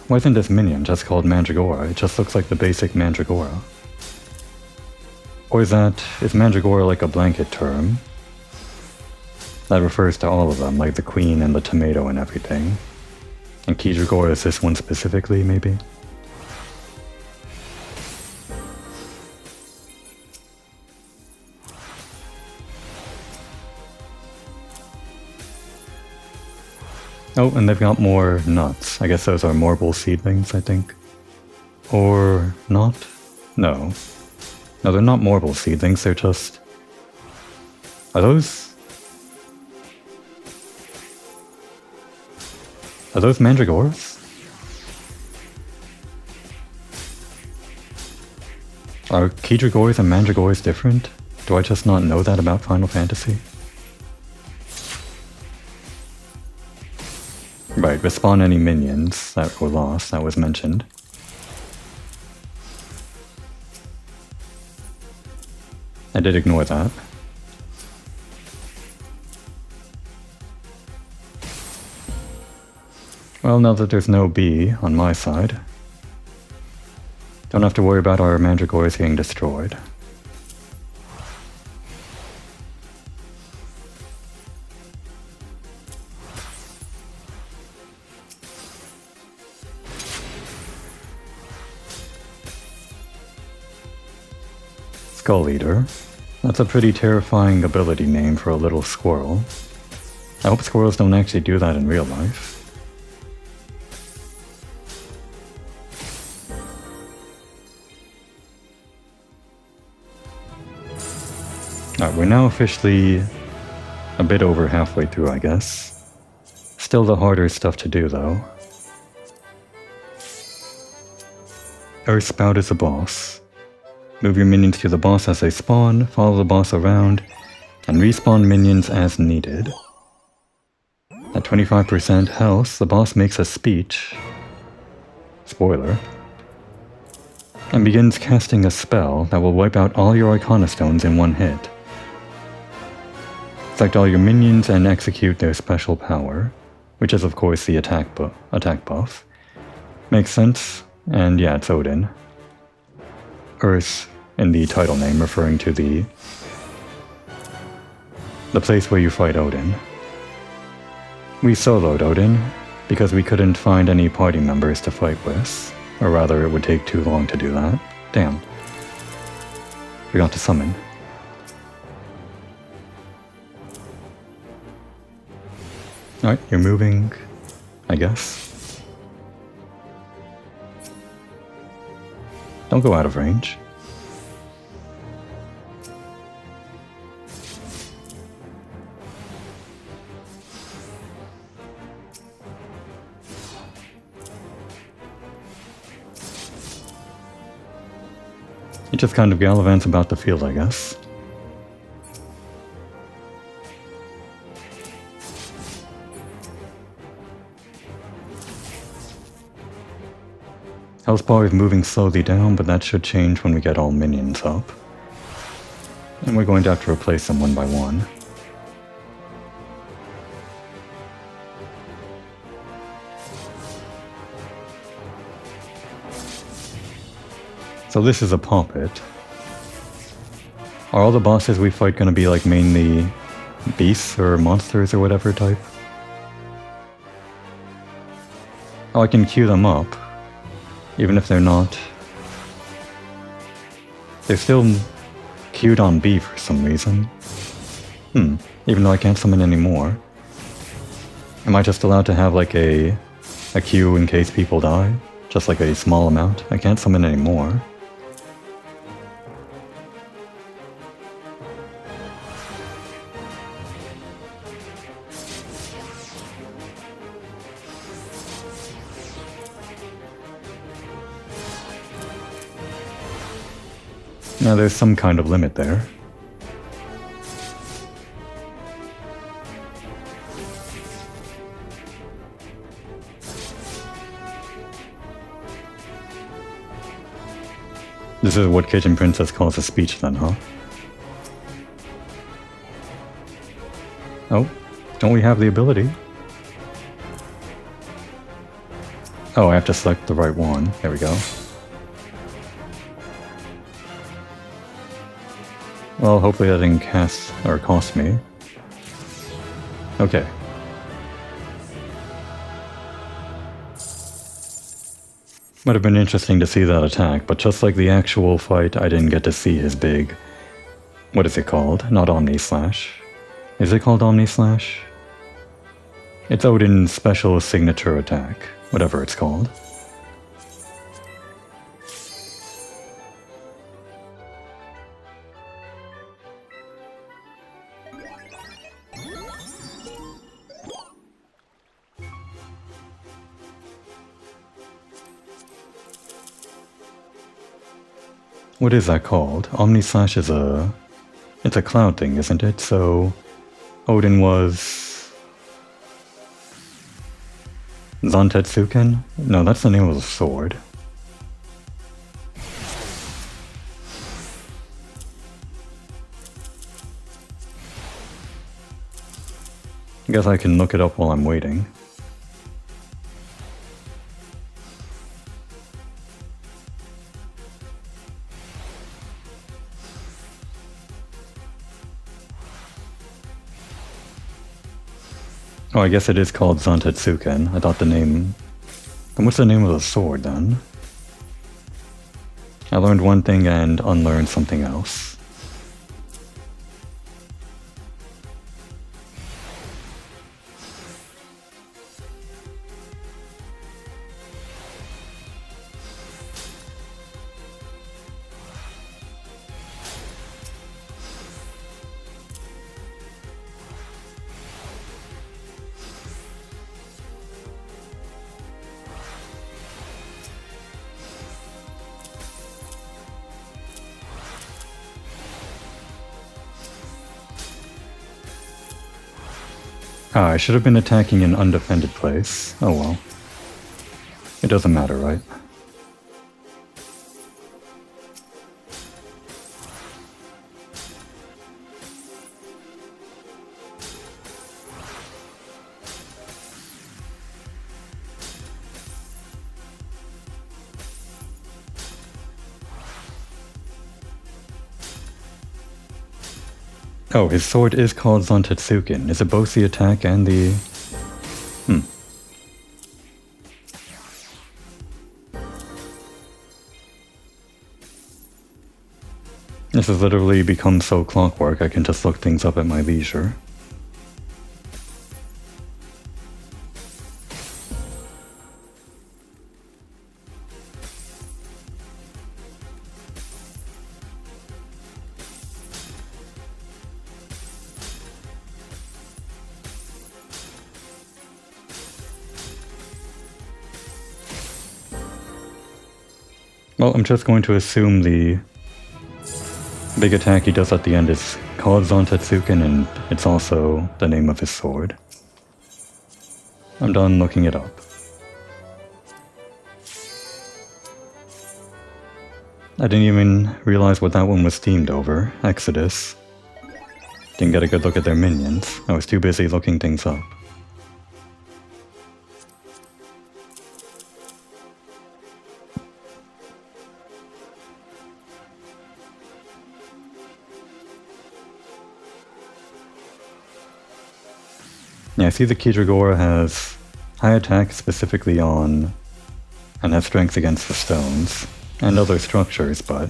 why isn't this minion just called Mandragora? It just looks like the basic Mandragora. Or is Mandragora like a blanket term that refers to all of them, like the queen and the tomato and everything? And Keydragora is this one specifically, maybe? Oh, and they've got more nuts. I guess those are Morble seedlings, I think. Or not? No. No, they're not Morble seedlings, they're just... Are those Mandragoras? Are Keydragoras and Mandragoras different? Do I just not know that about Final Fantasy? Right, respawn any minions that were lost, that was mentioned. I did ignore that. Well, now that there's no B on my side, don't have to worry about our Mandragoras getting destroyed. Skull Eater. That's a pretty terrifying ability name for a little squirrel. I hope squirrels don't actually do that in real life. Alright, we're now officially a bit over halfway through, I guess. Still the harder stuff to do, though. Earth Spout is the boss. Move your minions to the boss as they spawn, follow the boss around, and respawn minions as needed. At 25% health, the boss makes a speech, spoiler, and begins casting a spell that will wipe out all your Arcana Stones in one hit. Select all your minions and execute their special power, which is of course the attack buff. Makes sense, and yeah, it's Odin. Earth in the title name, referring to the place where you fight Odin. We soloed Odin because we couldn't find any party members to fight with, or rather it would take too long to do that. Damn. Forgot to summon. Alright, you're moving, I guess. Don't go out of range. He just kind of gallivants about the field, I guess. Health bar is moving slowly down, but that should change when we get all minions up. And we're going to have to replace them one by one. So this is a puppet. Are all the bosses we fight going to be like mainly beasts or monsters or whatever type? Oh, I can queue them up. Even if they're not. They're still queued on B for some reason. Even though I can't summon anymore. Am I just allowed to have like a queue in case people die? Just like a small amount? I can't summon anymore. Now there's some kind of limit there. This is what Kitchen Princess calls a speech then, huh? Oh, don't we have the ability? Oh, I have to select the right one. There we go. Well, hopefully that didn't cost me. Okay. Might have been interesting to see that attack, but just like the actual fight, I didn't get to see his big... What is it called? Not Omni Slash. Is it called Omni Slash? It's Odin's special signature attack, whatever it's called. What is that called? Omni Slash is it's a cloud thing, isn't it? So Odin was Zantetsuken? No, that's the name of the sword. I guess I can look it up while I'm waiting. Oh, I guess it is called Zantetsuken. I thought the name... Then what's the name of the sword, then? I learned one thing and unlearned something else. Ah, I should have been attacking an undefended place. Oh well. It doesn't matter, right? Oh, his sword is called Zantetsuken. Is it both the attack and the... This has literally become so clockwork, I can just look things up at my leisure. Well, I'm just going to assume the big attack he does at the end is called Zantetsuken, and it's also the name of his sword. I'm done looking it up. I didn't even realize what that one was themed over. Exodus. Didn't get a good look at their minions. I was too busy looking things up. Yeah, I see the Kijigora has high attack specifically on, and has strength against the stones, and other structures, but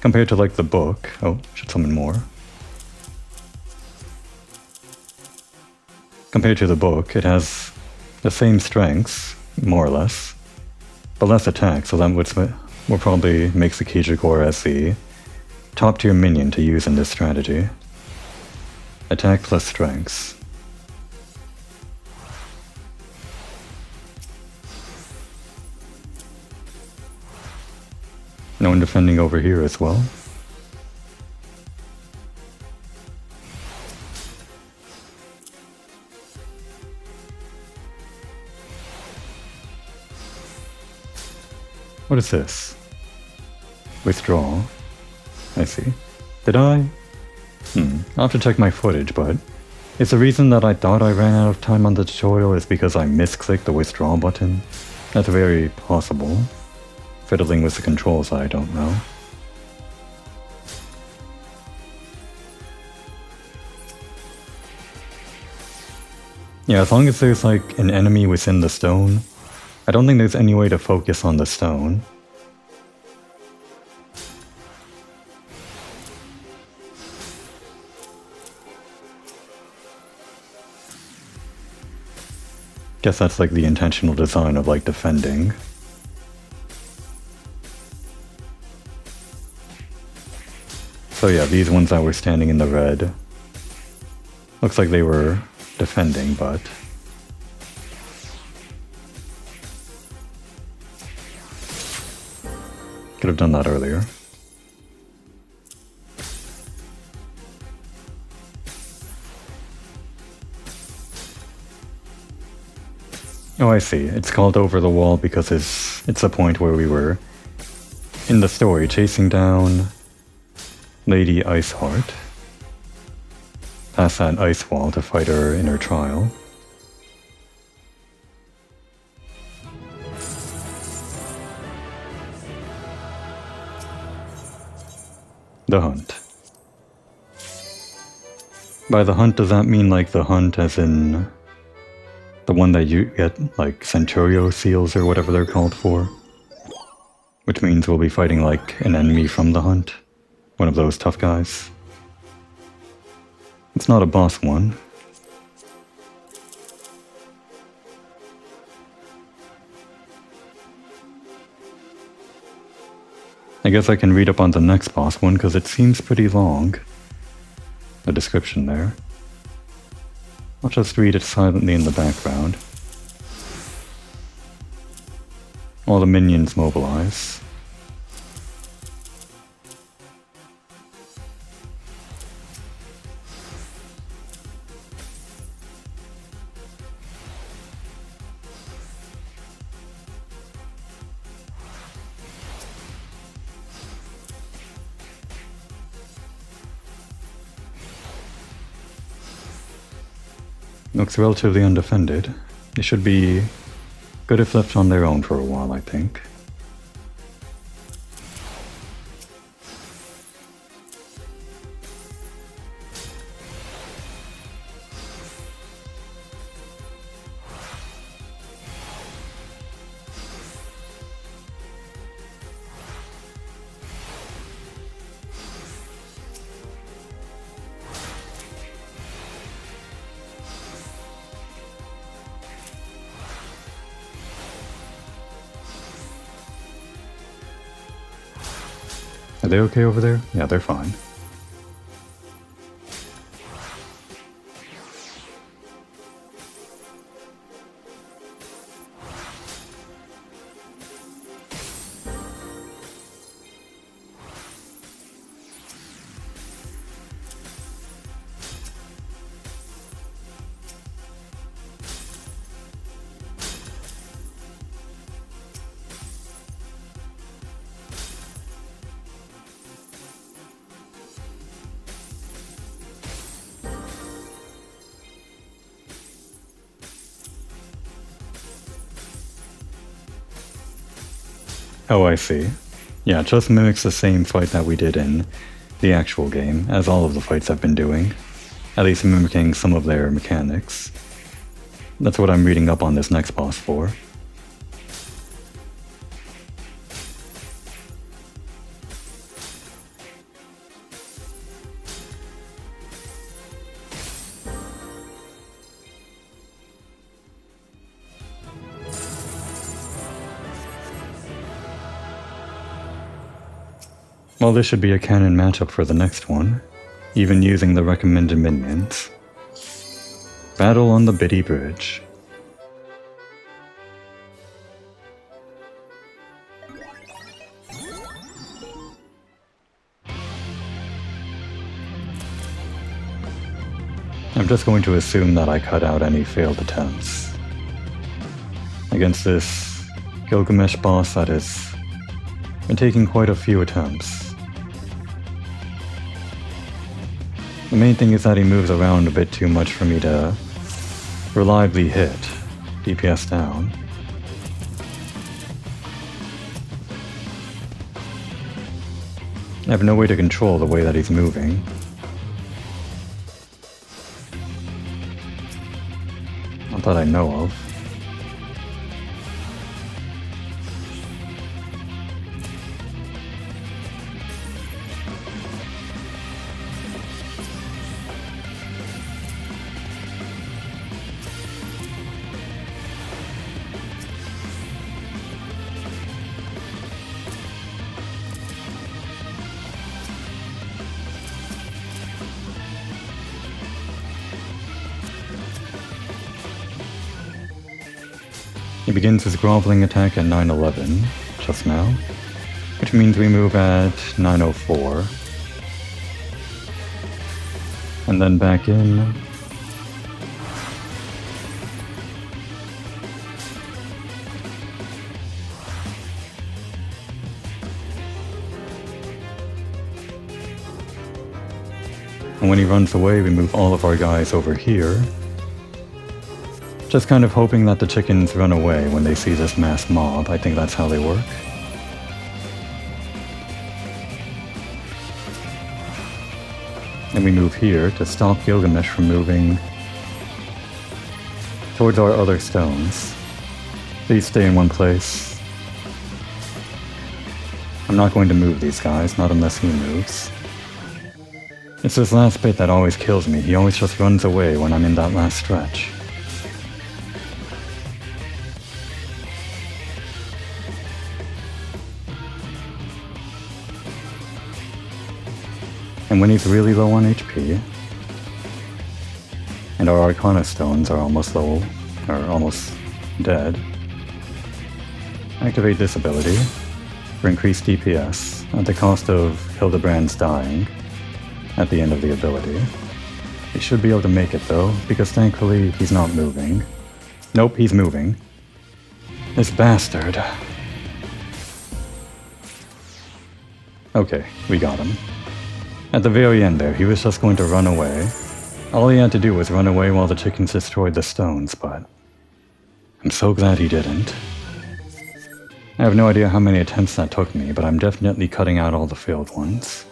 compared to like the book, oh, should summon more. Compared to the book, it has the same strengths, more or less, but less attack, so that will probably makes the Kijigora as the top tier minion to use in this strategy. Attack plus strengths. No one defending over here as well. What is this? Withdraw. I see. Did I? I'll have to check my footage, but is the reason that I thought I ran out of time on the tutorial is because I misclicked the withdraw button? That's very possible. Fiddling with the controls, I don't know. Yeah, as long as there's like an enemy within the stone, I don't think there's any way to focus on the stone. Guess that's like the intentional design of like defending. So yeah, these ones that were standing in the red, looks like they were defending, but could have done that earlier. Oh, I see. It's called Over the Wall because it's a point where we were in the story chasing down Lady Iceheart, past that ice wall to fight her in her trial. The hunt. By the hunt, does that mean like the hunt as in the one that you get like Centurio seals or whatever they're called for? Which means we'll be fighting like an enemy from the hunt. One of those tough guys. It's not a boss one. I guess I can read up on the next boss one because it seems pretty long. The description there. I'll just read it silently in the background. All the minions mobilize. Looks relatively undefended. They should be good if left on their own for a while, I think. Are they okay over there? Yeah, they're fine. Oh, I see. Yeah, it just mimics the same fight that we did in the actual game, as all of the fights have been doing. At least mimicking some of their mechanics. That's what I'm reading up on this next boss for. Well, this should be a canon matchup for the next one, even using the recommended minions. Battle on the Biddy Bridge. I'm just going to assume that I cut out any failed attempts against this Gilgamesh boss that has been taking quite a few attempts. The main thing is that he moves around a bit too much for me to reliably hit, DPS down. I have no way to control the way that he's moving. Not that I know of. He begins his groveling attack at 9:11, just now, which means we move at 9:04, and then back in. And when he runs away, we move all of our guys over here. Just kind of hoping that the chickens run away when they see this mass mob. I think that's how they work. And we move here to stop Gilgamesh from moving towards our other stones. Please stay in one place. I'm not going to move these guys, not unless he moves. It's this last bit that always kills me. He always just runs away when I'm in that last stretch. And when he's really low on HP, and our Arcana stones are almost low, or almost dead, activate this ability for increased DPS at the cost of Hildebrand's dying at the end of the ability. He should be able to make it though, because thankfully he's not moving. Nope, he's moving. This bastard. Okay, we got him. At the very end there, he was just going to run away, All he had to do was run away while the chickens destroyed the stones, but I'm so glad he didn't. I have no idea how many attempts that took me, but I'm definitely cutting out all the failed ones.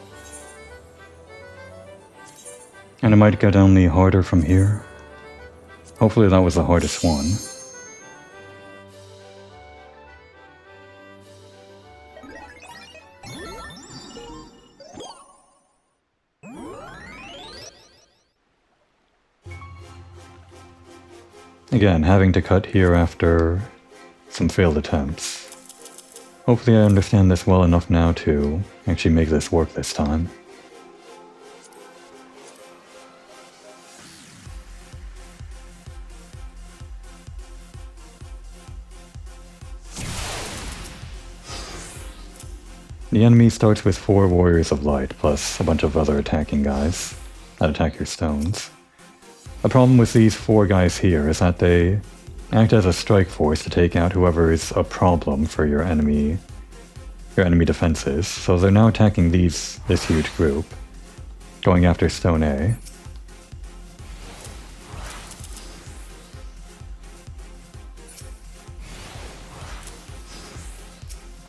And it might get only harder from here. Hopefully that was the hardest one. Again, having to cut here after some failed attempts. Hopefully I understand this well enough now to actually make this work this time. The enemy starts with 4 Warriors of Light, plus a bunch of other attacking guys that attack your stones. The problem with these 4 guys here is that they act as a strike force to take out whoever is a problem for your enemy defenses. So they're now attacking this huge group, going after Stone A.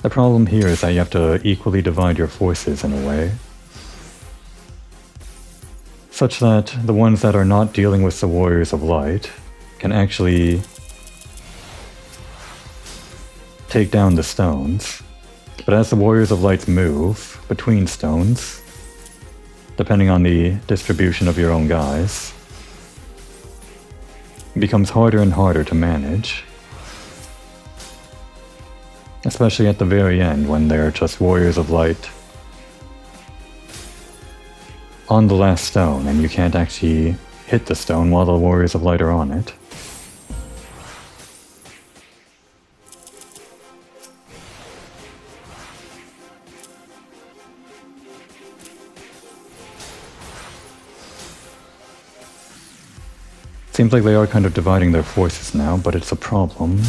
The problem here is that you have to equally divide your forces in a way, such that the ones that are not dealing with the Warriors of Light can actually take down the stones. But as the Warriors of Light move between stones, depending on the distribution of your own guys, it becomes harder and harder to manage. Especially at the very end when they're just Warriors of Light on the last stone and you can't actually hit the stone while the Warriors of Light are on it. Seems like they are kind of dividing their forces now, but it's a problem.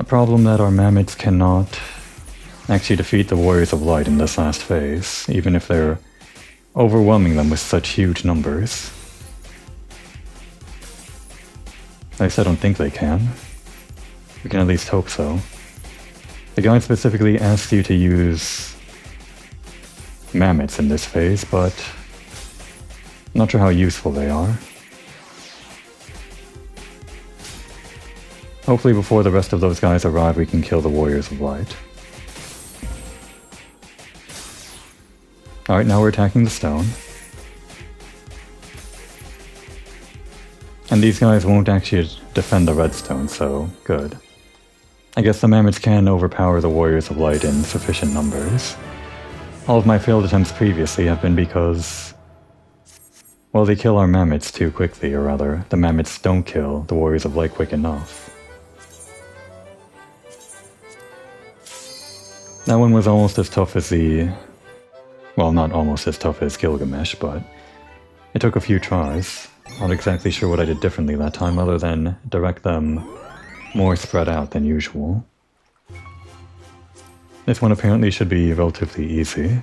Problem that our mammoths cannot actually defeat the Warriors of Light in this last phase, even if they're overwhelming them with such huge numbers. At least I don't think they can. We can at least hope so. The guide specifically asks you to use mammoths in this phase, but I'm not sure how useful they are. Hopefully before the rest of those guys arrive we can kill the Warriors of Light. Alright, now we're attacking the stone. And these guys won't actually defend the redstone, so good. I guess the mammoths can overpower the Warriors of Light in sufficient numbers. All of my failed attempts previously have been because, well, they kill our mammoths too quickly, or rather, the mammoths don't kill the Warriors of Light quick enough. That one was almost as tough as well, not almost as tough as Gilgamesh, but it took a few tries. Not exactly sure what I did differently that time, other than direct them more spread out than usual. This one apparently should be relatively easy.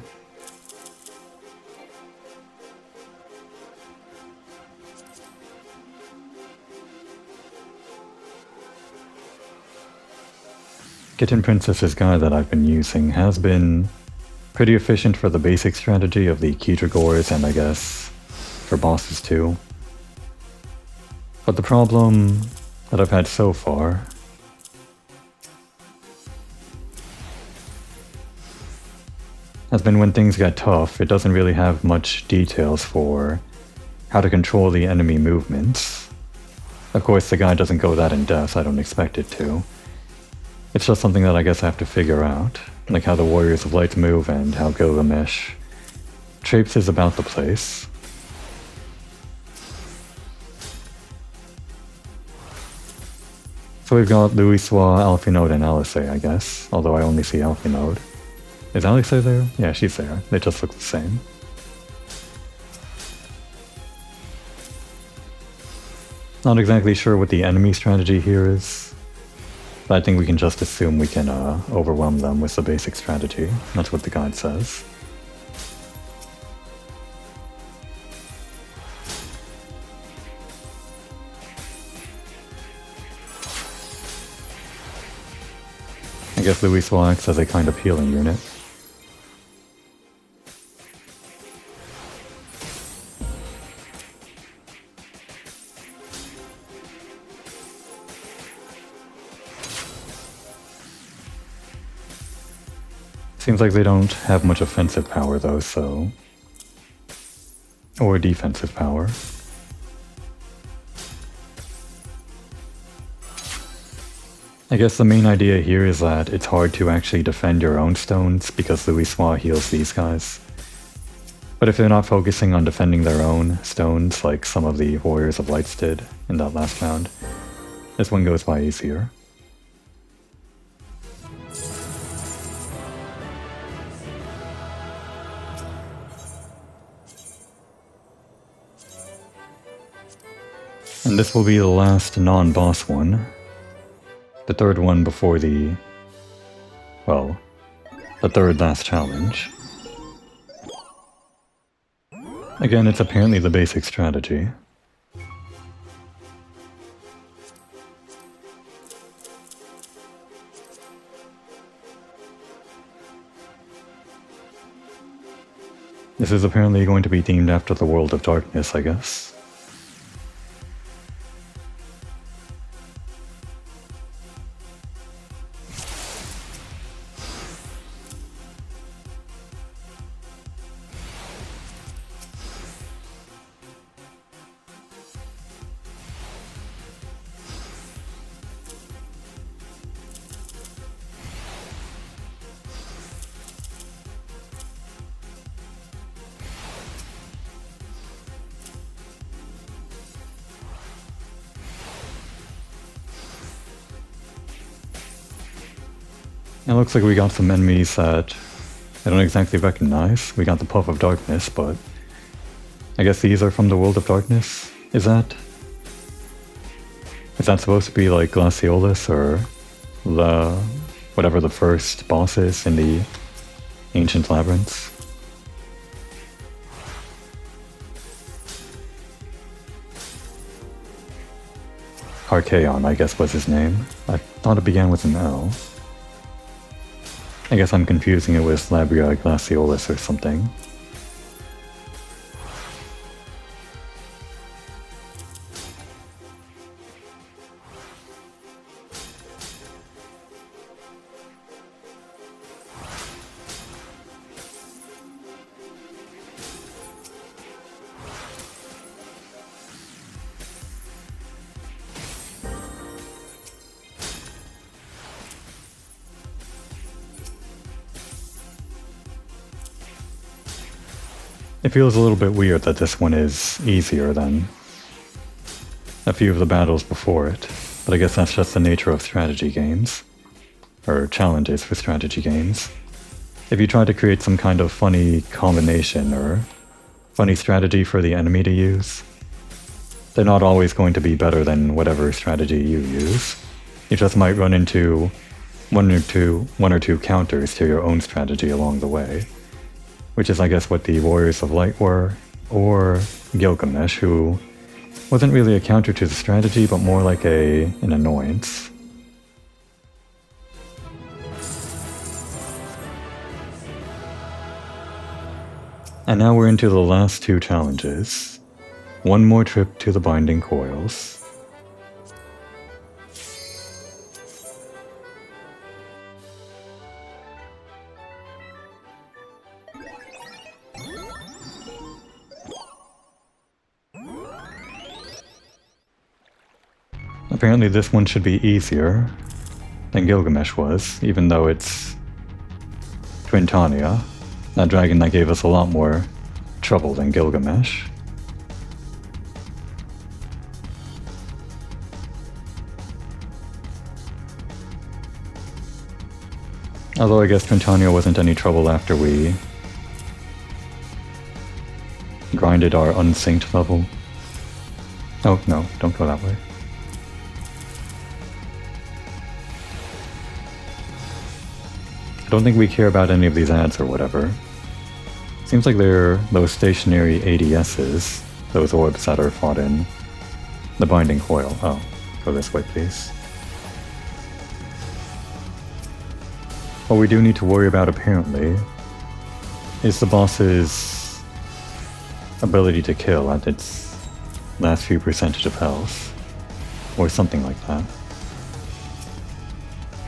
Kitten Princess's guide that I've been using has been pretty efficient for the basic strategy of the Keydragors and I guess for bosses too. But the problem that I've had so far has been when things get tough, it doesn't really have much details for how to control the enemy movements. Of course the guide doesn't go that in depth, I don't expect it to. It's just something that I guess I have to figure out, like how the Warriors of Light move and how Gilgamesh traipses about the place. So we've got Louisoix, Alphinaud, and Alice, I guess, although I only see Alphinaud. Is Alice there? Yeah, she's there. They just look the same. Not exactly sure what the enemy strategy here is, but I think we can just assume we can overwhelm them with the basic strategy. That's what the guide says. I guess Luis will act as a kind of healing unit. Seems like they don't have much offensive power though, so... or defensive power. I guess the main idea here is that it's hard to actually defend your own stones because Louisoix heals these guys. But if they're not focusing on defending their own stones like some of the Warriors of Lights did in that last round, this one goes by easier. And this will be the last non-boss one. The third one before the... well, the third last challenge. Again, it's apparently the basic strategy. This is apparently going to be themed after the World of Darkness, I guess. It looks like we got some enemies that I don't exactly recognize. We got the Puff of Darkness, but I guess these are from the World of Darkness? Is that supposed to be like Glaciolus or the whatever the first boss is in the Ancient Labyrinths? Archaon, I guess was his name. I thought it began with an L. I guess I'm confusing it with Labria Glaciolus or something. It feels a little bit weird that this one is easier than a few of the battles before it, but I guess that's just the nature of strategy games, or challenges for strategy games. If you try to create some kind of funny combination or funny strategy for the enemy to use, they're not always going to be better than whatever strategy you use. You just might run into one or two counters to your own strategy along the way. Which is, I guess, what the Warriors of Light were, or Gilgamesh, who wasn't really a counter to the strategy, but more like an annoyance. And now we're into the last two challenges. One more trip to the Binding Coils. Apparently this one should be easier than Gilgamesh was, even though it's Twintania, that dragon that gave us a lot more trouble than Gilgamesh. Although I guess Twintania wasn't any trouble after we grinded our unsynced level. Oh, no, don't go that way. I don't think we care about any of these ads or whatever. Seems like they're those stationary ADSs, those orbs that are fought in the binding coil. Oh, go this way, please. What we do need to worry about, apparently, is the boss's ability to kill at its last few percentage of health, or something like that.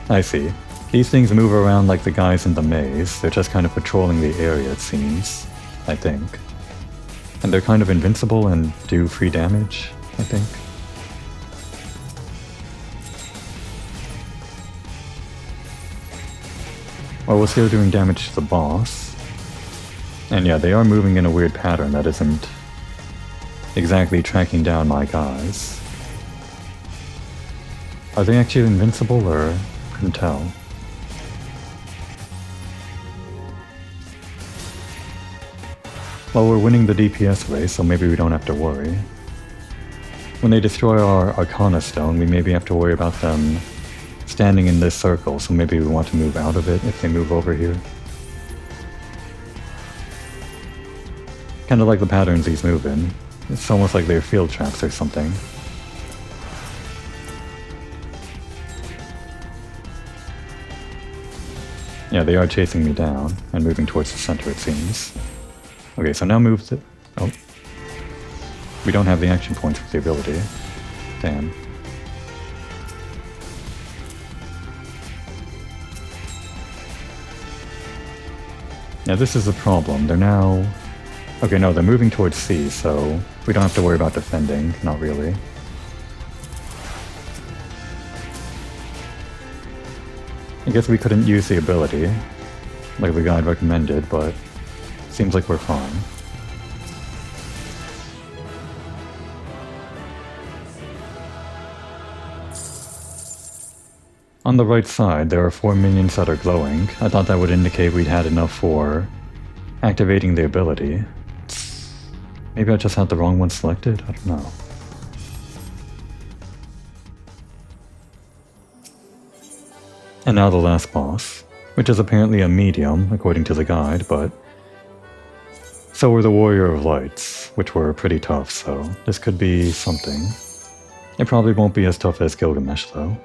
I see. These things move around like the guys in the maze. They're just kind of patrolling the area, it seems, I think. And they're kind of invincible and do free damage, I think. Well, we're still doing damage to the boss. And yeah, they are moving in a weird pattern that isn't exactly tracking down my guys. Are they actually invincible, or couldn't tell? Well, we're winning the DPS race, so maybe we don't have to worry. When they destroy our Arcana Stone, we maybe have to worry about them standing in this circle, so maybe we want to move out of it if they move over here. Kind of like the patterns these move in. It's almost like they're field traps or something. Yeah, they are chasing me down and moving towards the center, it seems. Okay, so now move to... Oh. We don't have the action points with the ability. Damn. Yeah, this is a problem. They're now... Okay, no, they're moving towards C, so we don't have to worry about defending. Not really. I guess we couldn't use the ability, like the guide recommended, but seems like we're fine. On the right side, there are 4 minions that are glowing. I thought that would indicate we'd had enough for activating the ability. Maybe I just had the wrong one selected? I don't know. And now the last boss, which is apparently a medium, according to the guide, but so were the Warrior of Lights, which were pretty tough, so this could be something. It probably won't be as tough as Gilgamesh, though.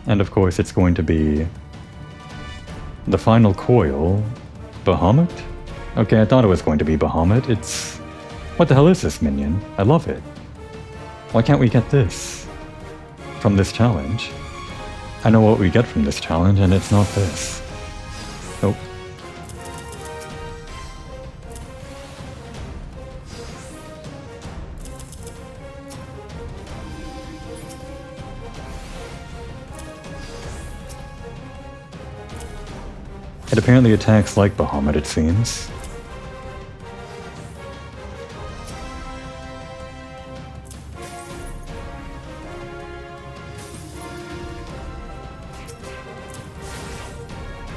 And of course it's going to be the final coil, Bahamut? Okay, I thought it was going to be Bahamut. It's... What the hell is this minion? I love it. Why can't we get this from this challenge? I know what we get from this challenge, and it's not this. Nope. It apparently attacks like Bahamut, it seems.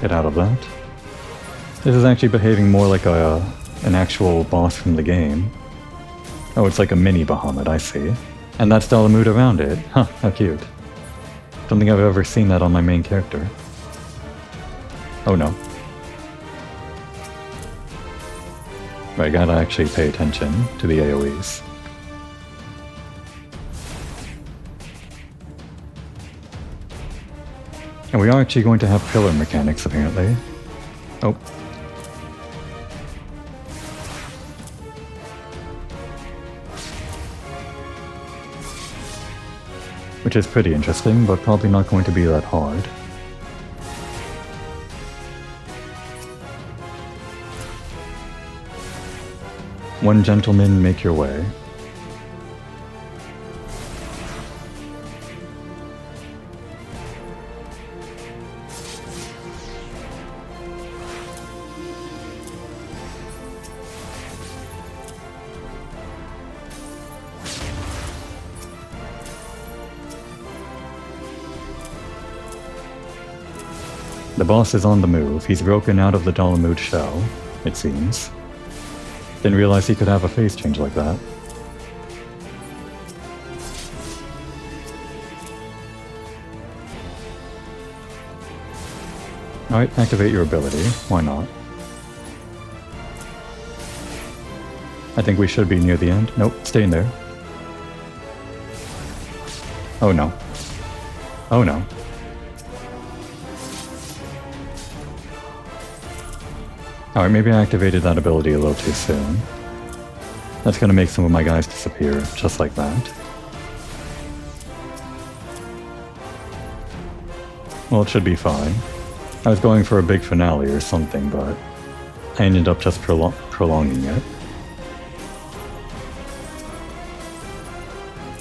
Get out of that. This is actually behaving more like an actual boss from the game. Oh, it's like a mini Bahamut, I see. And that's Dalamud around it. Huh, how cute. Don't think I've ever seen that on my main character. Oh no. Right, gotta actually pay attention to the AoEs. And we are actually going to have pillar mechanics, apparently. Oh. Which is pretty interesting, but probably not going to be that hard. One gentleman, make your way. The boss is on the move. He's broken out of the Dalamud shell, it seems. Didn't realize he could have a phase change like that. Alright, activate your ability. Why not? I think we should be near the end. Nope, stay in there. Oh no. Oh no. Alright, maybe I activated that ability a little too soon. That's gonna make some of my guys disappear, just like that. Well, it should be fine. I was going for a big finale or something, but I ended up just prolonging it.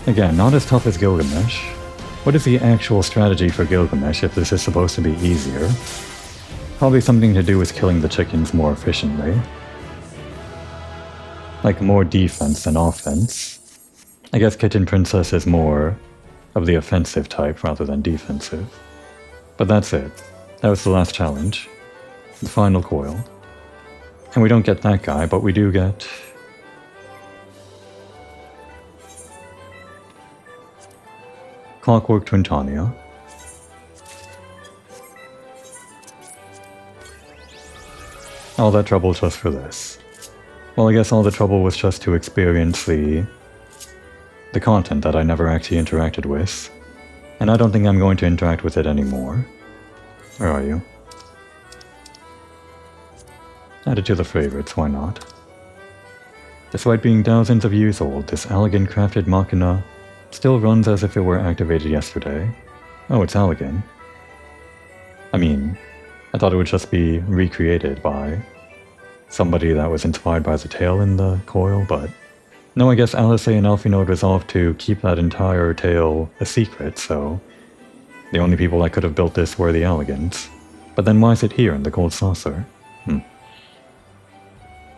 Again, not as tough as Gilgamesh. What is the actual strategy for Gilgamesh if this is supposed to be easier? Probably something to do with killing the chickens more efficiently. Like more defense than offense. I guess Kitten Princess is more of the offensive type rather than defensive. But that's it. That was the last challenge. The final coil. And we don't get that guy, but we do get... Clockwork Twintania. All that trouble just for this. Well, I guess all the trouble was just to experience the content that I never actually interacted with. And I don't think I'm going to interact with it anymore. Where are you? Add it to the favorites, why not? Despite being thousands of years old, this elegant crafted machina still runs as if it were activated yesterday. Oh, it's Allegan. I mean, I thought it would just be recreated by somebody that was inspired by the tale in the coil, but no, I guess Alice and Alphinaud resolved to keep that entire tale a secret, so the only people that could have built this were the Allegans. But then why is it here in the gold saucer?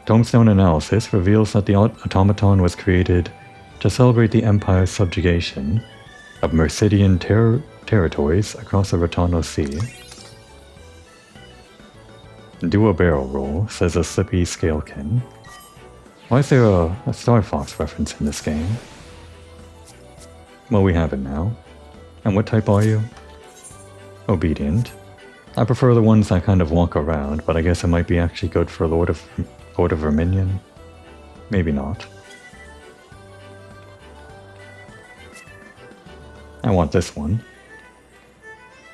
Tombstone analysis reveals that the automaton was created to celebrate the Empire's subjugation of Mercidian territories across the Rotano Sea. Do a barrel roll, says a slippy scalekin. Why is there a Star Fox reference in this game? Well, we have it now. And what type are you? Obedient. I prefer the ones that kind of walk around, but I guess it might be actually good for Lord of Verminion. Maybe not. I want this one.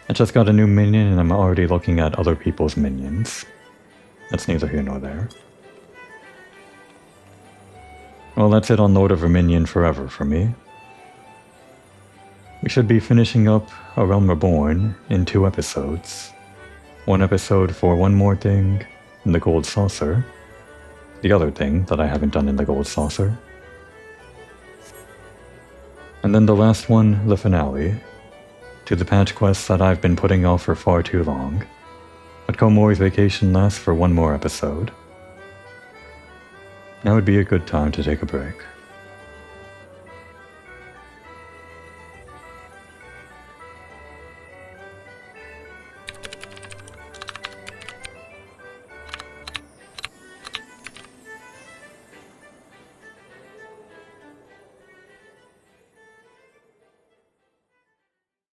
I just got a new minion and I'm already looking at other people's minions. That's neither here nor there. Well, that's it on Lord of Verminion forever for me. We should be finishing up A Realm Reborn in 2 episodes. 1 episode for one more thing in the Gold Saucer. The other thing that I haven't done in the Gold Saucer. And then the last one, the finale, to the patch quests that I've been putting off for far too long. But Komori's vacation lasts for 1 more episode. Now would be a good time to take a break.